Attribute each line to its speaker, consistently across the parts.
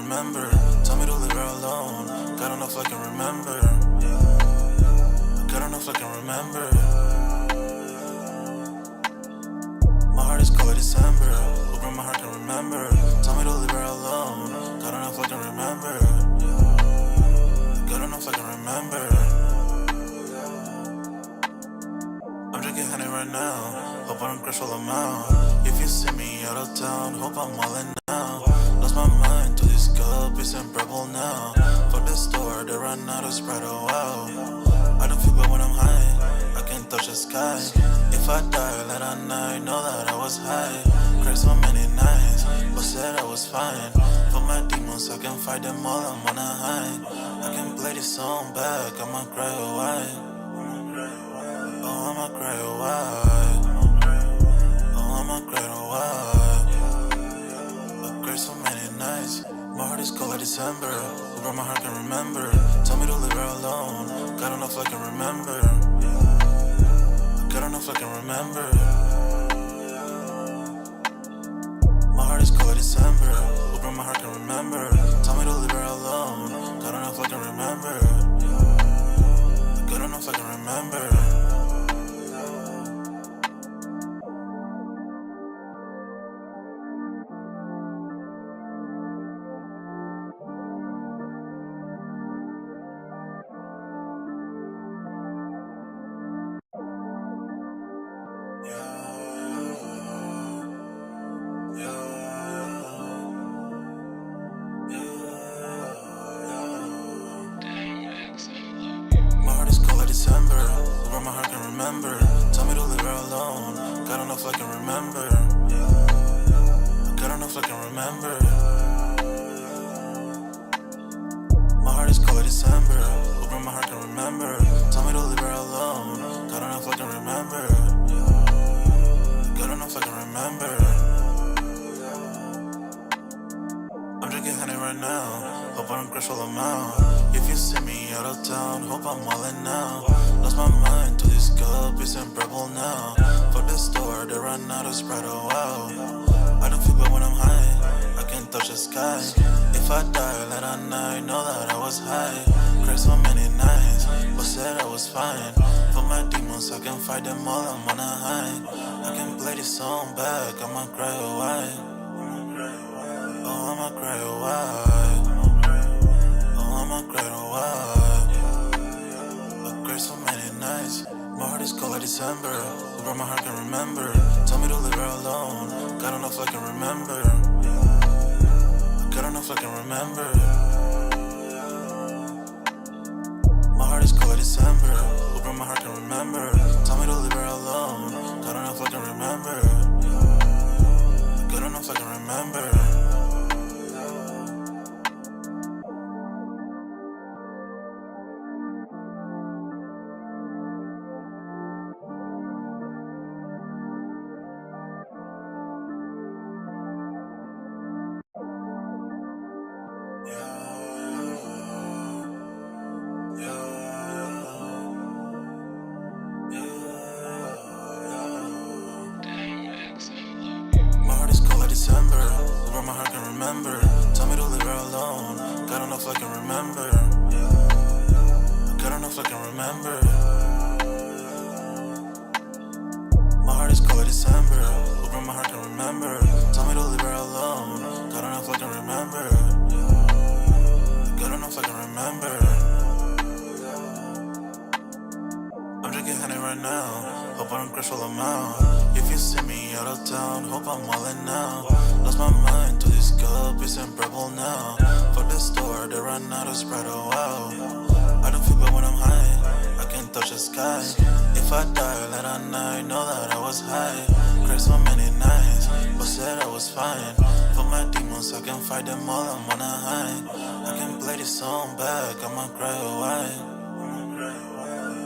Speaker 1: remember. Tell me to leave her alone. God don't know if I can remember. God don't know if I can remember. My heart is cold like December. Open my heart can remember. Tell me to leave her alone. God don't know if I can remember. God don't know if I can remember. I'm drinking honey right now. Hope I don't crush all them out. If you see me out of town, hope I'm wildin' now. Lost my mind to this cup, it's unbearable now. Fuck the store, they run out of Sprite, oh wow. I don't feel bad when I'm high, I can't touch the sky. If I die late at night, know that I was high. Cried so many nights, but said I was fine. For my demons, I can fight them all, I'm on a high. I can play this song back, I'ma cry or why. Oh, I'ma cry or why. Oh, I'ma cry or why. I cried so many nights. My heart is cold like December. Over my heart can remember. Tell me to leave her alone. God don't know if I can remember. God don't know if I can remember. My heart is cold like December. Over my heart can remember. Tell me to leave her alone. God don't know if I can remember. God don't know if I can remember. December, over my heart can remember. Tell me to leave her alone. God don't know if I can remember. God don't know if I can remember. My heart is cold like December. Over my heart can remember. Tell me to leave her alone. God don't know if I can remember. God don't know if I can remember. I'm drinking honey right now. Hope I don't crush all them out. If you see me out of town, hope I'm wildin' now. Lost my mind to this cup, it's unbearable now. Fuck the store, they run out of Sprite, oh wow. I don't feel bad when I'm high, I can't touch the sky. If I die late at night, know that I was high. Cried so many nights, but said I was fine. For my demons, I can fight them all, I'm on a high. I can play this song back, I'ma cry or why. Oh, I'ma cry or why. I'ma cry or why. I cried so many nights. My heart is cold like December. Over my heart can remember. Tell me to leave her alone. God don't know if I can remember. God don't know if I can remember. My heart is cold like December. Over my heart can remember. Tell me to leave her alone. God don't know if I can remember. God don't know if I can remember. December, over my heart can remember. Tell me to leave her alone. God don't know if I can remember. God don't know if I can remember. My heart is cold like December. Over my heart can remember. Tell me to leave her alone. God don't know if I can remember. God don't know if I can remember. I'm drinking honey right now. Hope I don't crush all them out. If you see me out of town, hope I'm wildin' now. Lost my mind to this cup, it's unbearable now. Fuck the store, they run out of Sprite, oh wow. I don't feel bad when I'm high, I can't touch the sky. If I die late at night, know that I was high. Cried so many nights, but said I was fine. For my demons, I can fight them all, I'm on a high. I can play this song back, I'ma cry or why.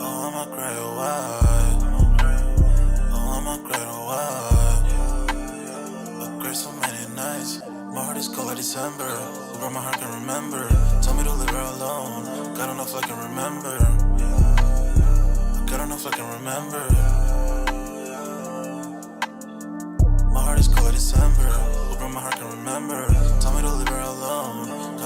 Speaker 1: Oh, I'ma cry or why. I'ma cry or why. I cried so many nights. My heart is cold like December. Over my heart can remember. Tell me to leave her alone. God don't know if I can remember. God don't know if I can remember. My heart is cold like December. Over my heart can remember. Tell me to leave her alone.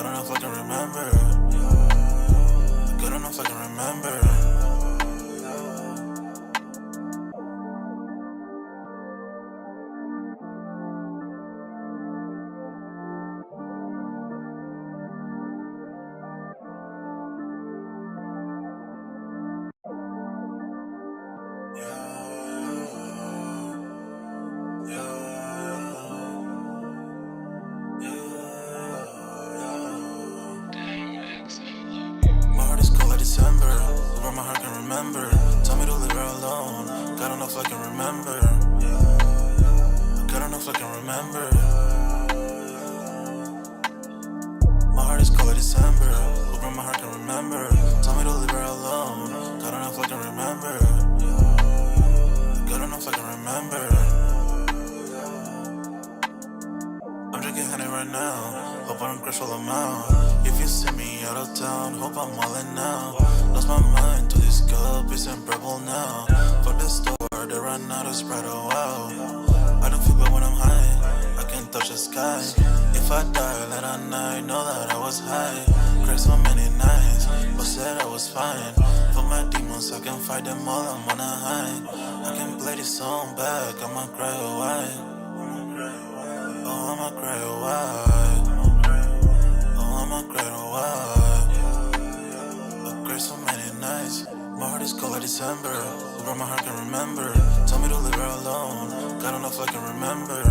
Speaker 1: remember. Tell me to leave her alone. God don't know if I can remember. God don't know if I can remember. My heart is cold like December. Open my heart can remember. Tell me to leave her alone. God don't know if I can remember. God don't know if I can remember. I'm drinking honey right now. Hope I don't crush all them out. If you see me out of town, hope I'm all in now. Lost my mind to this cup, it's unbearable now. Fuck the store, they run out of Sprite, oh wow. I don't feel bad when I'm high, I can't touch the sky. If I die late at night, know that I was high. Cried so many nights, but said I was fine. For my demons, I can fight them all, I'm on a high. I can play this song back, I'ma cry a while. Oh, I'ma cry a while. Oh, I'ma cry a while. I cried so many nights. My heart is cold like December. Where my heart can remember. Tell me to leave her alone. God don't know if I can remember.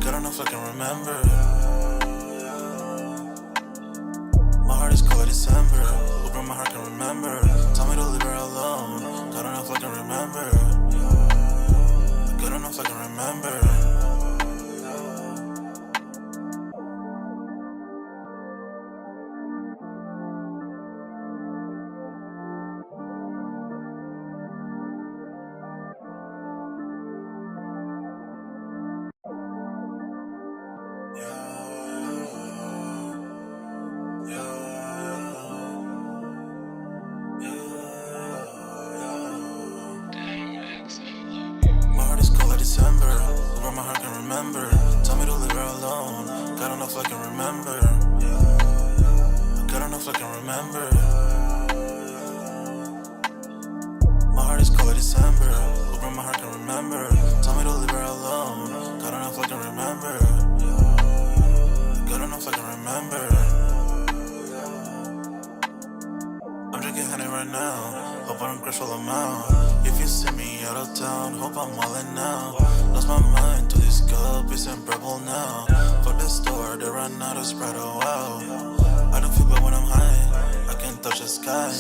Speaker 1: God don't know if I can remember. My heart is cold like December. Where my heart can remember. Tell me to leave her alone. God don't know if I can remember. God don't know if I can remember. December, where my heart can remember. Tell me to leave her alone. God don't know if I can remember. God don't know if I can remember. My heart is cold like December, where my heart can remember. Tell me to leave her alone. God don't know if I can remember. God don't know if I can remember. I'm drinking honey right now. Hope I don't crush all them out. If you see me out of town, hope I'm all in now. Lost my mind to this cup, it's unbearable now. Fuck the store, they run out of Sprite, oh wow. I don't feel bad when I'm high, I can't touch the sky.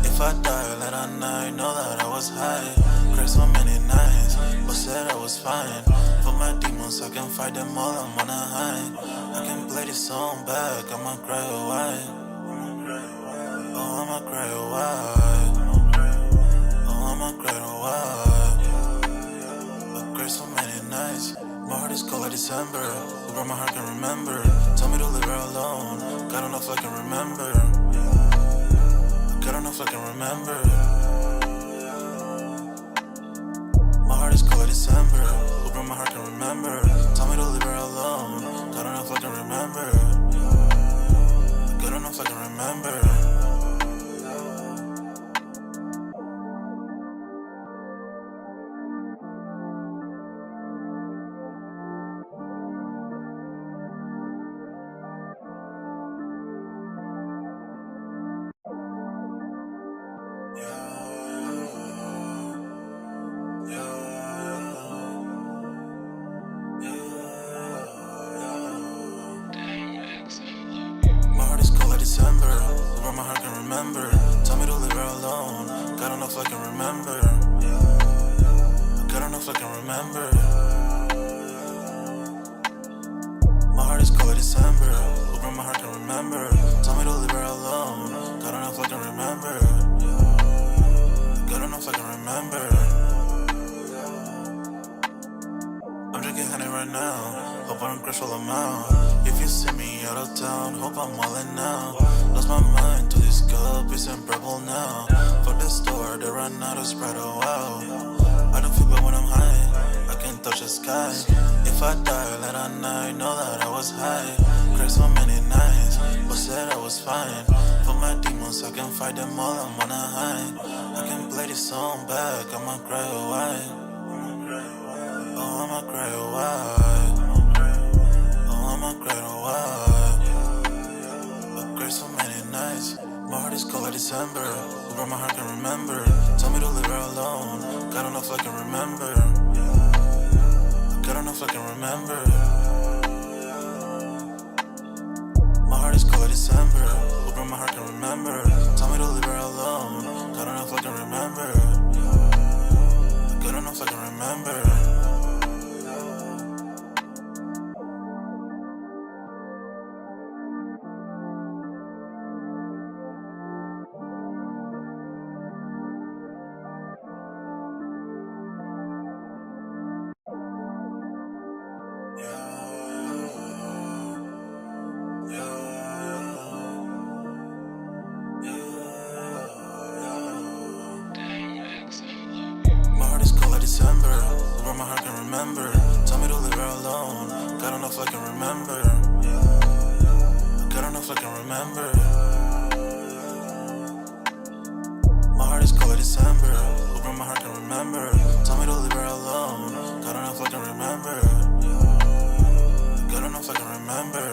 Speaker 1: If I die late at night, know that I was high. Cried so many nights, but said I was fine. For my demons, I can fight them all, I'm on a high. I can play this song back, I'ma cry a while. Oh, I'ma cry a while. Oh, I'ma cry a while. I cried so many nights. My heart is cold like December. Where my heart can remember. Tell me to leave her alone. God don't know if I can remember. God don't know if I can remember. My heart is cold like December. Where my heart can remember. Tell me to leave her alone. God don't know if I can remember. God don't know if I can remember. December, where my heart can remember. Tell me to leave her alone. God don't know if I can remember. God don't know if I can remember. My heart is cold like December, where my heart can remember. Tell me to leave her alone. God don't know if I can remember. God don't know if I can remember. I'm drinking honey right now. Hope I don't crush all them out. If you see me out of town, hope I'm all in now. Lost my mind to this cup, it's unbearable now. Fuck the store, they run out of Sprite, oh wow. I don't feel bad when I'm high, I can't touch the sky. If I die late at night, know that I was high. Cried so many nights, but said I was fine. For my demons, I can fight them all, I'm on a high. I can play this song back, I'ma cry a while. Oh, I'ma cry a while. Oh, I'ma cry a while. I cried so many nights. My heart is cold like December. Where my heart can remember. Tell me to leave her alone. God don't know if I can remember. God don't know if I can remember. My heart is cold like December. Where my heart can remember. Tell me to leave her alone. I don't know if I can remember. I don't know if I can remember. My heart is cold like December, where my heart can remember. Tell me to leave her alone. God don't know if I can remember. God don't know if I can remember. My heart is cold like December, where my heart can remember. Tell me to leave her alone. God don't know if I can remember. God don't know if I can remember.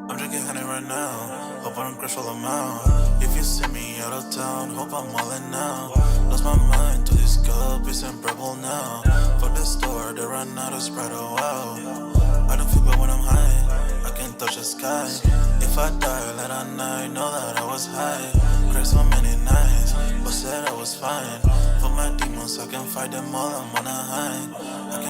Speaker 1: I'm drinking honey right now. Hope I don't crash all I'm out. If you see me out of town, hope I'm wildin' now. Lost my mind to this cup, it's unbearable now. For the store, they run out of Sprite, oh wow. I don't feel bad when I'm high, I can't touch the sky. If I die late at night, know that I was high. Cried so many nights, but said I was fine. For my demons, I can fight them all, I'm on a high.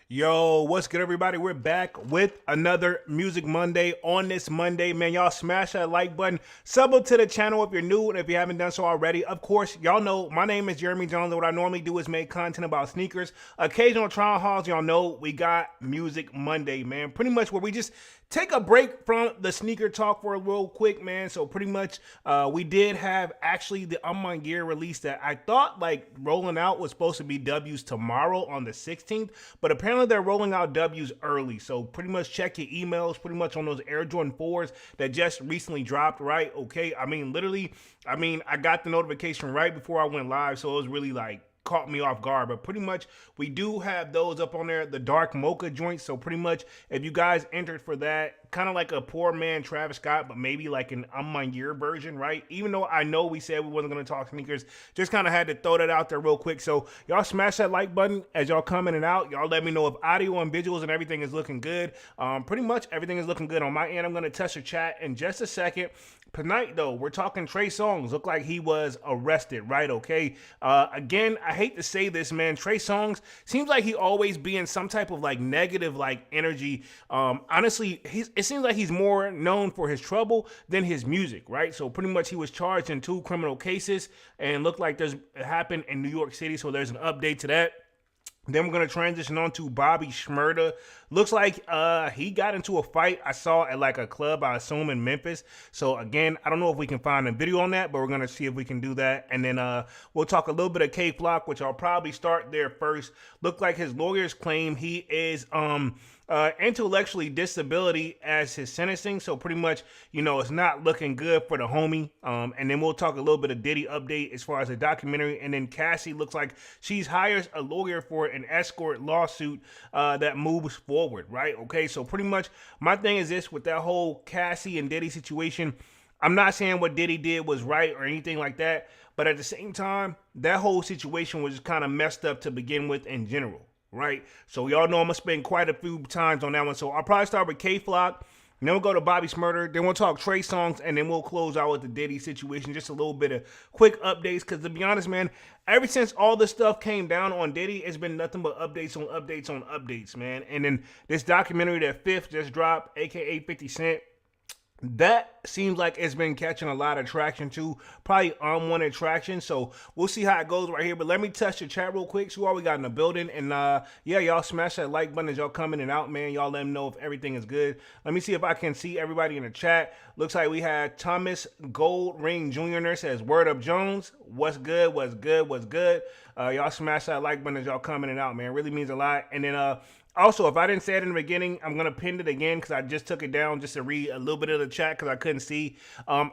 Speaker 2: Yo, what's good, everybody? We're back with another Music Monday. On this Monday, man, y'all smash that like button. Sub up to the channel if you're new and if you haven't done so already. Of course, y'all know my name is Jeremy Jones. What I normally do is make content about sneakers. Occasional trial hauls, y'all know we got Music Monday, man. Pretty much where we just take a break from the sneaker talk for a real quick, man. So pretty much we did have actually the Unmine Gear release that I thought like rolling out was supposed to be W's tomorrow on the 16th, but apparently they're rolling out W's early. So pretty much check your emails pretty much on those Air Jordan 4s that just recently dropped, right? Okay, I mean literally, I got the notification right before I went live, so it was really like caught me off guard. But pretty much we do have those up on there, the dark mocha joints. So pretty much if you guys entered for that, kind of like a poor man Travis Scott, but maybe like an Unmine Gear version, right? Even though I know we said we wasn't going to talk sneakers, just kind of had to throw that out there real quick. So y'all smash that like button as y'all come in and out. Y'all let me know if audio and visuals and everything is looking good. Pretty much everything is looking good on my end. I'm going to touch the chat in just a second. Tonight, though, we're talking Trey Songz. Look like he was arrested, right? Okay. Again, I hate to say this, man. Trey Songz seems like he always be in some type of like negative like energy. Honestly, it seems like he's more known for his trouble than his music, right? So pretty much he was charged in 2 criminal cases and looked like it happened in New York City. So there's an update to that. Then we're going to transition on to Bobby Shmurda. Looks like he got into a fight I saw at like a club, I assume in Memphis. So again, I don't know if we can find a video on that, but we're going to see if we can do that. And then we'll talk a little bit of K-Flock, which I'll probably start there first. Look like his lawyers claim he is intellectually disability as his sentencing. So pretty much, you know, it's not looking good for the homie. And then we'll talk a little bit of Diddy update as far as the documentary. And then Cassie looks like she's hires a lawyer for an escort lawsuit that moves forward, right? Okay, so pretty much my thing is this with that whole Cassie and Diddy situation. I'm not saying what Diddy did was right or anything like that, but at the same time, that whole situation was kind of messed up to begin with in general, right? So y'all know I'm gonna spend quite a few times on that one. So I'll probably start with K-Flock, then we'll go to Bobby Shmurda, then we'll talk Trey Songz, and then we'll close out with the Diddy situation. Just a little bit of quick updates, because to be honest, man, ever since all this stuff came down on Diddy, it's been nothing but updates on updates on updates, man. And then this documentary that Fifth just dropped, aka 50 Cent, that seems like it's been catching a lot of traction too, probably unwanted traction. So we'll see how it goes right here. But let me touch the chat real quick. See what we got in the building. And yeah, y'all smash that like button as y'all come in and out, man. Y'all let them know if everything is good. Let me see if I can see everybody in the chat. Looks like we had Thomas Gold Ring Jr. there, says, "Word up, Jones. What's good? What's good? What's good?" Y'all smash that like button as y'all come in and out, man. It really means a lot. And then also, if I didn't say it in the beginning, I'm going to pin it again because I just took it down just to read a little bit of the chat because I couldn't see.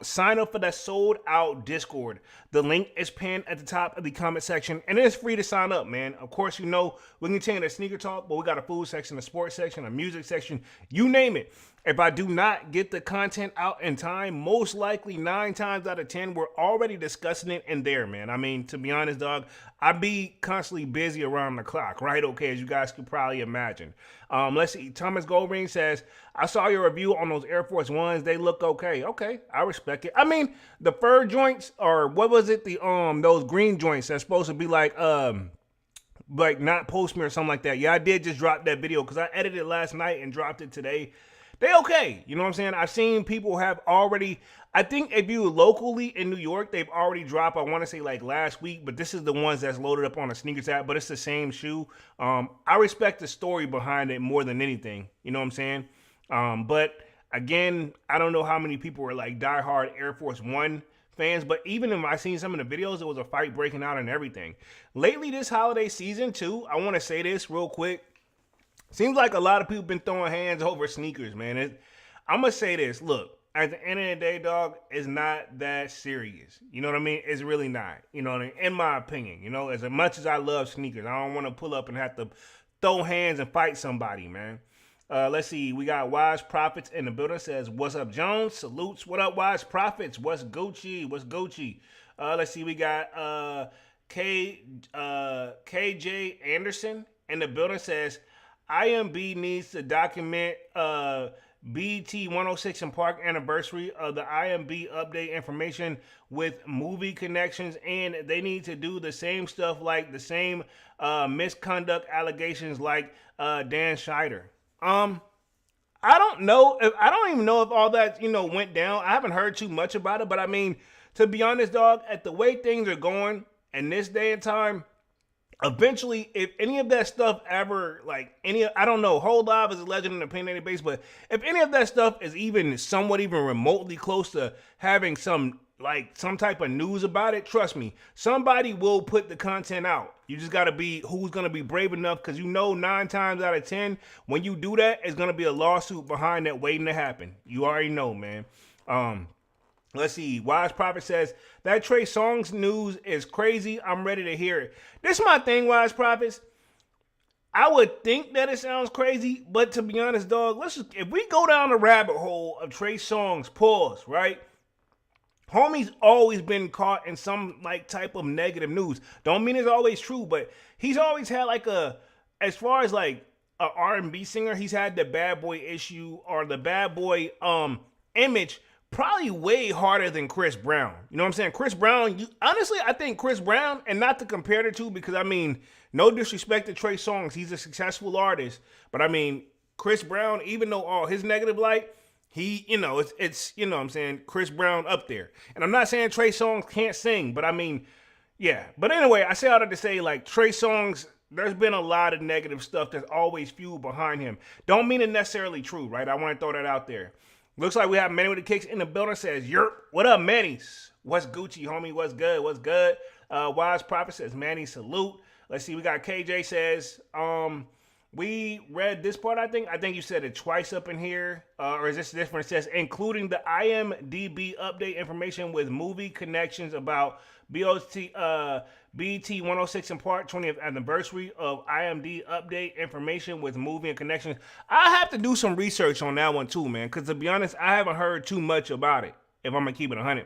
Speaker 2: Sign up for that sold out Discord. The link is pinned at the top of the comment section, and it's free to sign up, man. Of course, you know, we continue the sneaker talk, but we got a food section, a sports section, a music section, you name it. If I do not get the content out in time, most likely 9 times out of 10, we're already discussing it in there, man. I mean, to be honest, dog, I be constantly busy around the clock, right? Okay, as you guys could probably imagine. imagine. Let's see. Thomas Goldring says, I saw your review on those Air Force Ones. They look okay. Okay, I respect it. I mean, the fur joints, or what was it? The those green joints that's supposed to be like not post me or something like that. Yeah, I did just drop that video because I edited it last night and dropped it today. They okay. You know what I'm saying? I've seen people have already, I think if you locally in New York, they've already dropped, I want to say like last week, but this is the ones that's loaded up on the sneakers app, but it's the same shoe. I respect the story behind it more than anything. You know what I'm saying? But again, I don't know how many people were like diehard Air Force One fans, but even if I seen some of the videos, it was a fight breaking out and everything. Lately this holiday season too, I want to say this real quick. Seems like a lot of people been throwing hands over sneakers, man. I'm going to say this. Look, at the end of the day, dog, it's not that serious. You know what I mean? It's really not. You know what I mean? In my opinion, you know, as much as I love sneakers, I don't want to pull up and have to throw hands and fight somebody, man. Let's see. We got Wise Prophets in the building. Says, what's up, Jones? Salutes. What up, Wise Prophets? What's Gucci? What's Gucci? Let's see. We got KJ Anderson in the building. Says, IMB needs to document BT 106 and Park anniversary of the IMB update information with movie connections, and they need to do the same stuff like the same misconduct allegations like Dan Scheider. I don't know if I don't even know if all that went down. I haven't heard too much about it, but I mean, to be honest, dog, at the way things are going in this day and time, eventually, if any of that stuff ever, I don't know, Hold Live is a legend in the opinionated base, but if any of that stuff is even somewhat even remotely close to having some type of news about it, trust me, somebody will put the content out. You just got to be who's going to be brave enough, because 9 times out of 10, when you do that, it's going to be a lawsuit behind that waiting to happen. You already know, man. Let's see. Wise Prophet says, that Trey Songz news is crazy. I'm ready to hear it. This is my thing, Wise Prophets. I would think that it sounds crazy, but to be honest, dog, if we go down the rabbit hole of Trey Songz, pause, right? Homie's always been caught in some type of negative news. Don't mean it's always true, but he's always had as far as a R&B singer, he's had the bad boy issue or the bad boy image probably way harder than Chris Brown. You know what I'm saying? Chris Brown, honestly, I think Chris Brown, and not to compare the two, because I mean, no disrespect to Trey Songz, he's a successful artist, but I mean, Chris Brown, even though all his negative light, he, it's you know what I'm saying, Chris Brown up there. And I'm not saying Trey Songz can't sing, but I mean, yeah. But anyway, I say all that to say, Trey Songz, there's been a lot of negative stuff that's always fueled behind him. Don't mean it necessarily true, right? I want to throw that out there. Looks like we have Manny with the Kicks in the building. Says, yerp, what up, Manny's? What's Gucci, homie? What's good? What's good? Wise Prophet says, Manny, salute. Let's see, we got KJ says, we read this part, I think. I think you said it twice up in here. Or is this different? It says, including the IMDb update information with movie connections about BT 106 and Part 20th anniversary of IMDb update information with movie and connections. I have to do some research on that one too, man, because to be honest, I haven't heard too much about it, if I'm going to keep it 100.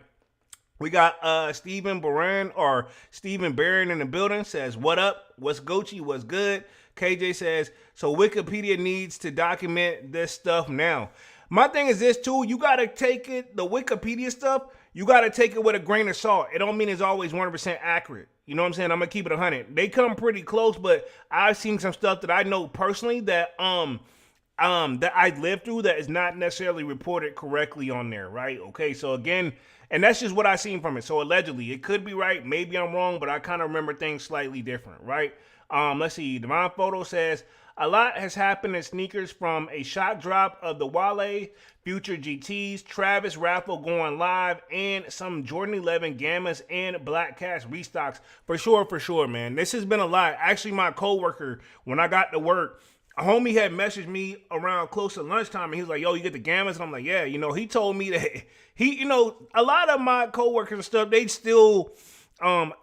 Speaker 2: We got Stephen Barron in the building. Says, what up? What's Gucci? What's good? KJ says, so Wikipedia needs to document this stuff now. My thing is this too, you got to take it, the Wikipedia stuff, you got to take it with a grain of salt. It don't mean it's always 100% accurate. You know what I'm saying? I'm going to keep it 100. They come pretty close, but I've seen some stuff that I know personally that that I lived through that is not necessarily reported correctly on there, right? Okay, so again, and that's just what I seen from it. So allegedly, it could be right, maybe I'm wrong, but I kind of remember things slightly different, right? Let's see. Divine Photo says, a lot has happened in sneakers, from a shock drop of the Wale Future GTs, Travis raffle going live, and some Jordan 11 Gammas and Black Cats restocks. For sure, man. This has been a lot. Actually, my coworker, when I got to work, a homie had messaged me around close to lunchtime, and he was like, yo, you get the Gammas? And I'm like, yeah. He told me that a lot of my coworkers and stuff, they still...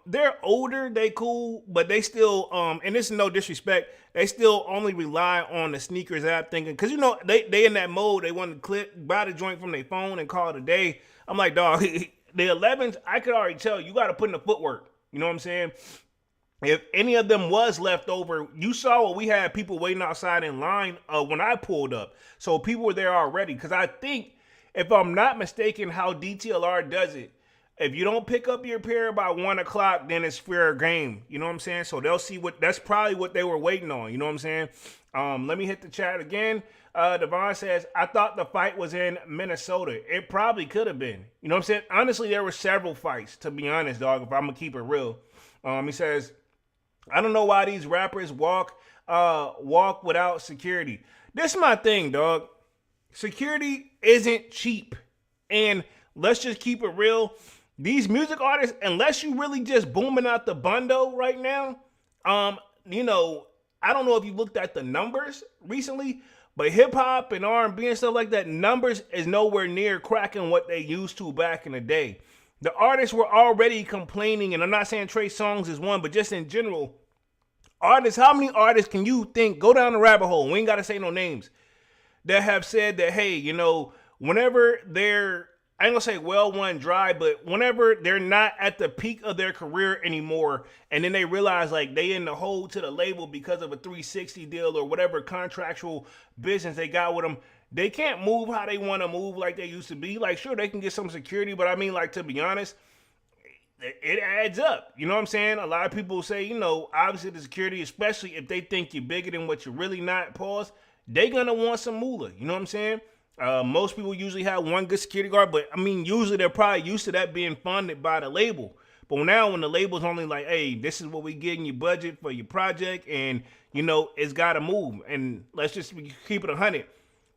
Speaker 2: they're older, they cool, but they still, and this is no disrespect, they still only rely on the sneakers app, thinking, because they in that mode, they want to buy the joint from their phone and call it a day. I'm like, dog, the 11s, I could already tell, you got to put in the footwork, you know what I'm saying? if any of them was left over, you saw what we had people waiting outside in line when I pulled up. So people were there already. Because I think, if I'm not mistaken, how DTLR does it, if you don't pick up your pair by 1 o'clock, then it's fair game. You know what I'm saying? So they'll see that's probably what they were waiting on. You know what I'm saying? Let me hit the chat again. Devon says, I thought the fight was in Minnesota. It probably could have been. You know what I'm saying? Honestly, there were several fights, to be honest, dog, if I'm going to keep it real. He says, I don't know why these rappers walk without security. This is my thing, dog. Security isn't cheap. And let's just keep it real. These music artists, unless you really just booming out the bundle right now, you know, I don't know if you looked at the numbers recently, but hip hop and R&B and stuff like that, numbers is nowhere near cracking what they used to back in the day. The artists were already complaining, and I'm not saying Trey Songz is one, but just in general, artists, how many artists can you think, go down the rabbit hole, we ain't got to say no names, that have said that, hey, you know, whenever they're, I ain't gonna say well one dry, but whenever they're not at the peak of their career anymore, and then they realize like they in the hole to the label because of a 360 deal or whatever contractual business they got with them, they can't move how they want to move like they used to be. Like, sure, they can get some security, but I mean, like, to be honest, it adds up. You know what I'm saying? A lot of people say, you know, obviously the security, especially if they think you're bigger than what you're really not, pause, they gonna want some moolah. You know what I'm saying? Most people usually have one good security guard, but I mean, usually they're probably used to that being funded by the label. But now when the label's only like, hey, this is what we get in your budget for your project, and, you know, it's got to move. And let's just keep it 100.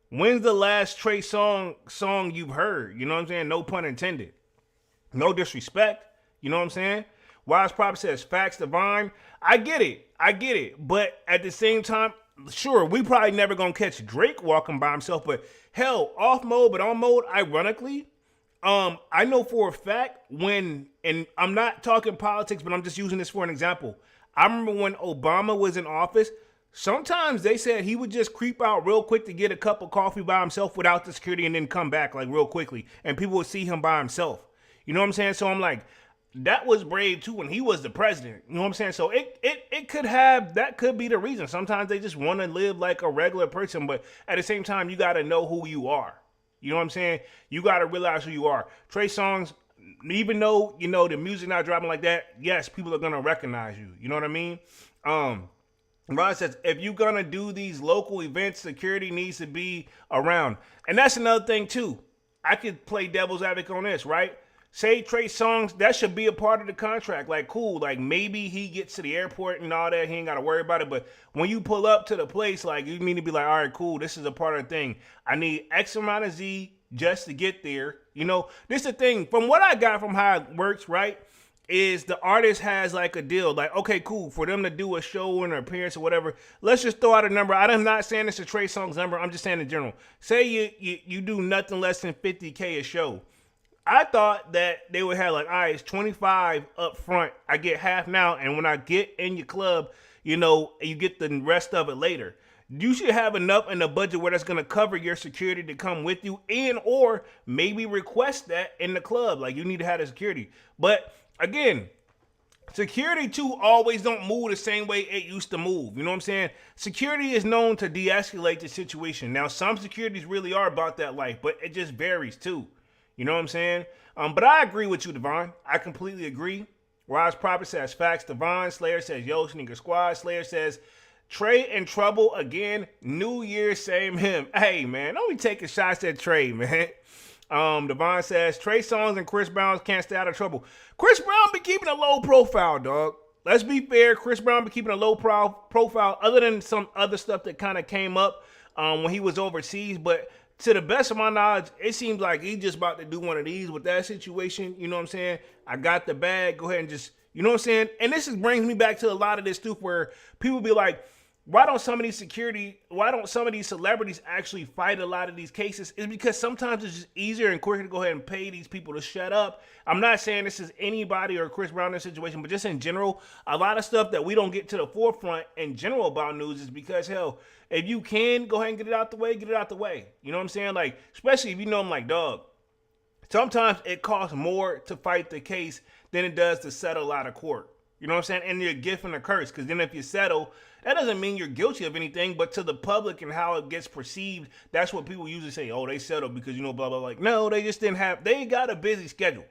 Speaker 2: When's the last Trey song you've heard? You know what I'm saying? No pun intended. No disrespect. You know what I'm saying? Wise Prop says, facts divine. I get it. But at the same time, sure, we probably never gonna catch Drake walking by himself, but hell, off mode, but on mode, ironically, I know for a fact when, and I'm not talking politics, but I'm just using this for an example. I remember when Obama was in office, sometimes they said he would just creep out real quick to get a cup of coffee by himself without the security and then come back like real quickly, and people would see him by himself. You know what I'm saying? So I'm like, that was brave too when he was the president. You know what I'm saying? So it could have, that could be the reason. Sometimes they just want to live like a regular person, but at the same time, you got to know who you are. You know what I'm saying? You got to realize who you are. Trey Songz, even though, you know, the music not dropping like that, yes, people are going to recognize you. You know what I mean? Ron says, if you're going to do these local events, security needs to be around. And that's another thing too. I could play devil's advocate on this, right? Say Trey Songz, that should be a part of the contract. Like, cool, like maybe he gets to the airport and all that, he ain't got to worry about it. But when you pull up to the place, like, you need to be like, all right, cool, this is a part of the thing. I need X amount of Z just to get there. You know, this is the thing. From what I got from how it works, right, is the artist has like a deal. Like, okay, cool, for them to do a show or an appearance or whatever, let's just throw out a number. I'm not saying it's a Trey Songz number. I'm just saying in general. Say you do nothing less than $50K a show. I thought that they would have like, all right, it's 25 up front. I get half now, and when I get in your club, you know, you get the rest of it later. You should have enough in the budget where that's going to cover your security to come with you, and or maybe request that in the club. Like, you need to have the security. But again, security too always don't move the same way it used to move. You know what I'm saying? Security is known to de-escalate the situation. Now, some securities really are about that life, but it just varies too. You know what I'm saying? But I agree with you, Devon. I completely agree. Rise Prophet says, facts, Devon. Slayer says, yo, Sneaker Squad. Slayer says, Trey in trouble again. New Year, same him. Hey, man, don't be taking shots at Trey, man. Devon says, Trey Songz and Chris Brown can't stay out of trouble. Chris Brown be keeping a low profile, dog. Let's be fair. Chris Brown be keeping a low profile other than some other stuff that kind of came up when he was overseas. But to the best of my knowledge, it seems like he's just about to do one of these with that situation. You know what I'm saying? I got the bag. Go ahead and just, you know what I'm saying? And this brings me back to a lot of this stuff where people be like, why don't some of these celebrities actually fight a lot of these cases? It's because sometimes it's just easier and quicker to go ahead and pay these people to shut up. I'm not saying this is anybody or Chris Brown in this situation, but just in general, a lot of stuff that we don't get to the forefront in general about news is because, hell, if you can, go ahead and get it out the way, get it out the way. You know what I'm saying? Like, especially if you know I'm like, dog, sometimes it costs more to fight the case than it does to settle out of court. You know what I'm saying? And you're a gift and a curse. Because then if you settle, that doesn't mean you're guilty of anything, but to the public and how it gets perceived, that's what people usually say, oh, they settled because, blah, blah, blah. Like, no, they just didn't have, they got a busy schedule.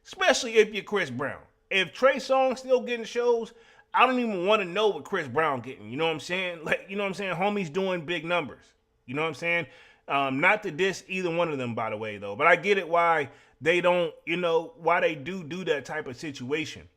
Speaker 2: Especially if you're Chris Brown. If Trey Songz still getting shows, I don't even want to know what Chris Brown getting. You know what I'm saying? Like, you know what I'm saying? Homie's doing big numbers. You know what I'm saying? Not to diss either one of them, by the way, though. But I get it why they don't, why they do that type of situation.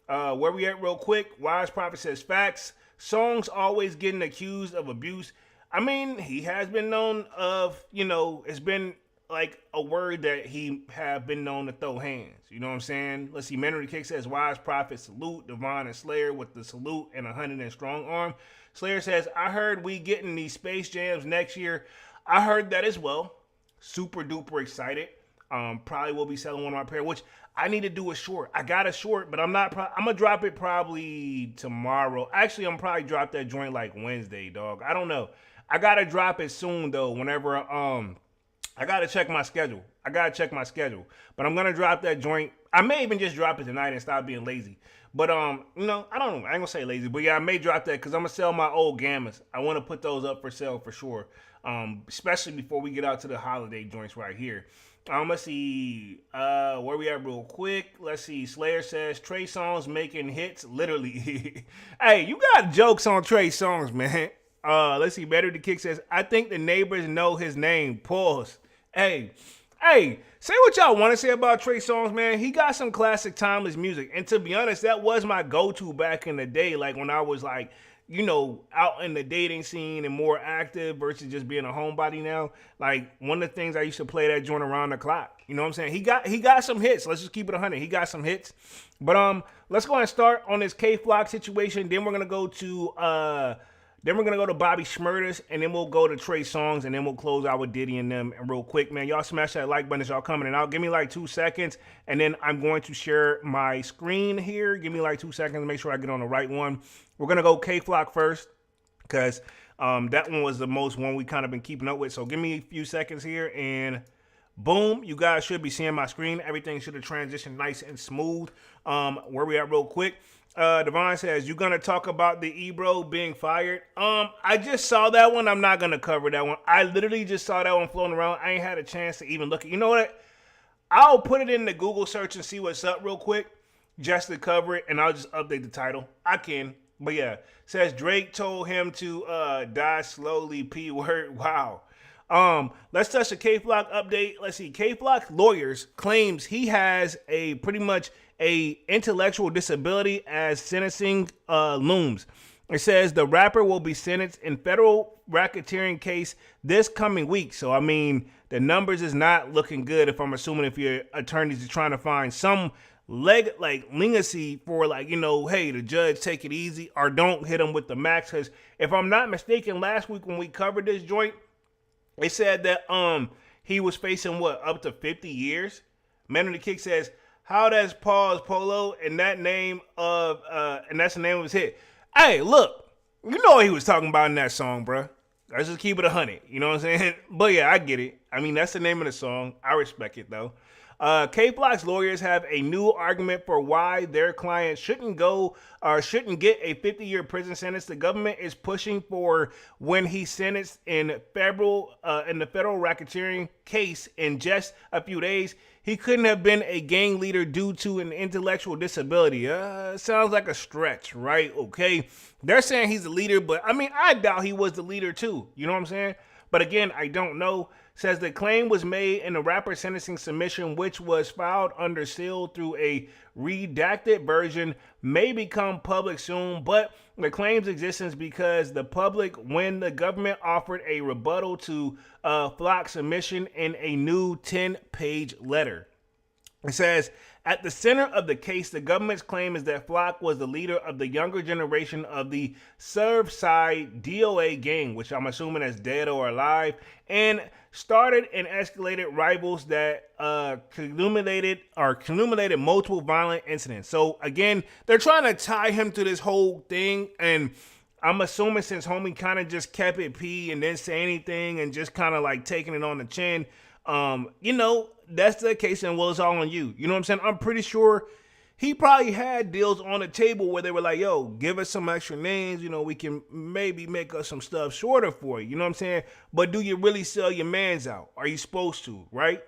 Speaker 2: Where we at real quick, Wise Prophet says, facts. Songz always getting accused of abuse. I mean, he has been known of, it's been like a word that he have been known to throw hands. You know what I'm saying? Let's see. Memory Kick says, Wise Prophet salute. Devon and Slayer with the salute and 100 and strong arm. Slayer says, I heard we getting these Space Jams next year. I heard that as well. Super duper excited. Probably will be selling one of my pair, which I need to do a short. I got a short, but I'm gonna drop it probably tomorrow. Actually, I'm probably drop that joint like Wednesday, dog. I don't know. I gotta drop it soon though. Whenever I gotta check my schedule. But I'm gonna drop that joint. I may even just drop it tonight and stop being lazy. But I don't know. I ain't gonna say lazy, but yeah, I may drop that because I'm gonna sell my old gammas. I want to put those up for sale for sure. Especially before we get out to the holiday joints right here. Let's see where we at real quick. Let's see. Slayer says Trey Songz making hits literally. Hey, you got jokes on Trey Songz, man. Let's see. Better the Kick says I think the neighbors know his name. Pause. Hey, say what y'all want to say about Trey Songz, man. He got some classic timeless music. And to be honest, that was my go-to back in the day. Like when I was like, out in the dating scene and more active versus just being a homebody now. Like one of the things I used to play that joint around the clock. You know what I'm saying? He got some hits. Let's just keep it 100. He got some hits. But let's go ahead and start on this K-Flock situation. Then we're gonna go to Bobby Shmurda's, and then we'll go to Trey Songz, and then we'll close out with Diddy and them. And real quick, man, y'all smash that like button as y'all coming out. Give me like 2 seconds, and then I'm going to share my screen here. Give me like 2 seconds to make sure I get on the right one. We're going to go K-Flock first, because that one was the most one we kind of been keeping up with. So give me a few seconds here, and boom, you guys should be seeing my screen. Everything should have transitioned nice and smooth. Where we at real quick. Devon says, you gonna talk about the Ebro being fired? I just saw that one. I'm not gonna cover that one. I literally just saw that one floating around. I ain't had a chance to even look at. You know what? I'll put it in the Google search and see what's up real quick, just to cover it, and I'll just update the title. I can, but yeah. Says Drake told him to die slowly. P word. Wow. Let's touch the K-Flock update. Let's see. K-Flock lawyers claims he has a pretty much a intellectual disability as sentencing looms. It says the rapper will be sentenced in federal racketeering case this coming week. So, I mean, the numbers is not looking good if I'm assuming if your attorneys are trying to find some leniency for hey, the judge take it easy or don't hit him with the max. Because if I'm not mistaken, last week when we covered this joint, they said that he was facing up to 50 years. Man of the Kick says, how does Pause Polo and that name of and that's the name of his hit. Hey, look, you know what he was talking about in that song, bro. Let's just keep it 100. You know what I'm saying? But yeah, I get it. I mean, that's the name of the song. I respect it though. K-Flock's lawyers have a new argument for why their client shouldn't get a 50-year prison sentence. The government is pushing for when he sentenced in the federal racketeering case in just a few days. He couldn't have been a gang leader due to an intellectual disability. Sounds like a stretch, right? Okay. They're saying he's the leader, but I mean, I doubt he was the leader too. You know what I'm saying? But again, I don't know. Says the claim was made in the rapper's sentencing submission, which was filed under seal through a redacted version, may become public soon, but the claim's existence because the public, when the government offered a rebuttal to Flock's submission in a new 10-page letter. It says, at the center of the case, the government's claim is that Flock was the leader of the younger generation of the Surfside DOA gang, which I'm assuming is dead or alive, and started and escalated rivals that culminated multiple violent incidents. So again, they're trying to tie him to this whole thing, and I'm assuming since homie kind of just kept it P and didn't say anything and just kind of like taking it on the chin, that's the case, and well, it's all on you. You know what I'm saying? I'm pretty sure he probably had deals on the table where they were like, yo, give us some extra names. You know, we can maybe make us some stuff shorter for you. You know what I'm saying? But do you really sell your mans out? Are you supposed to, right?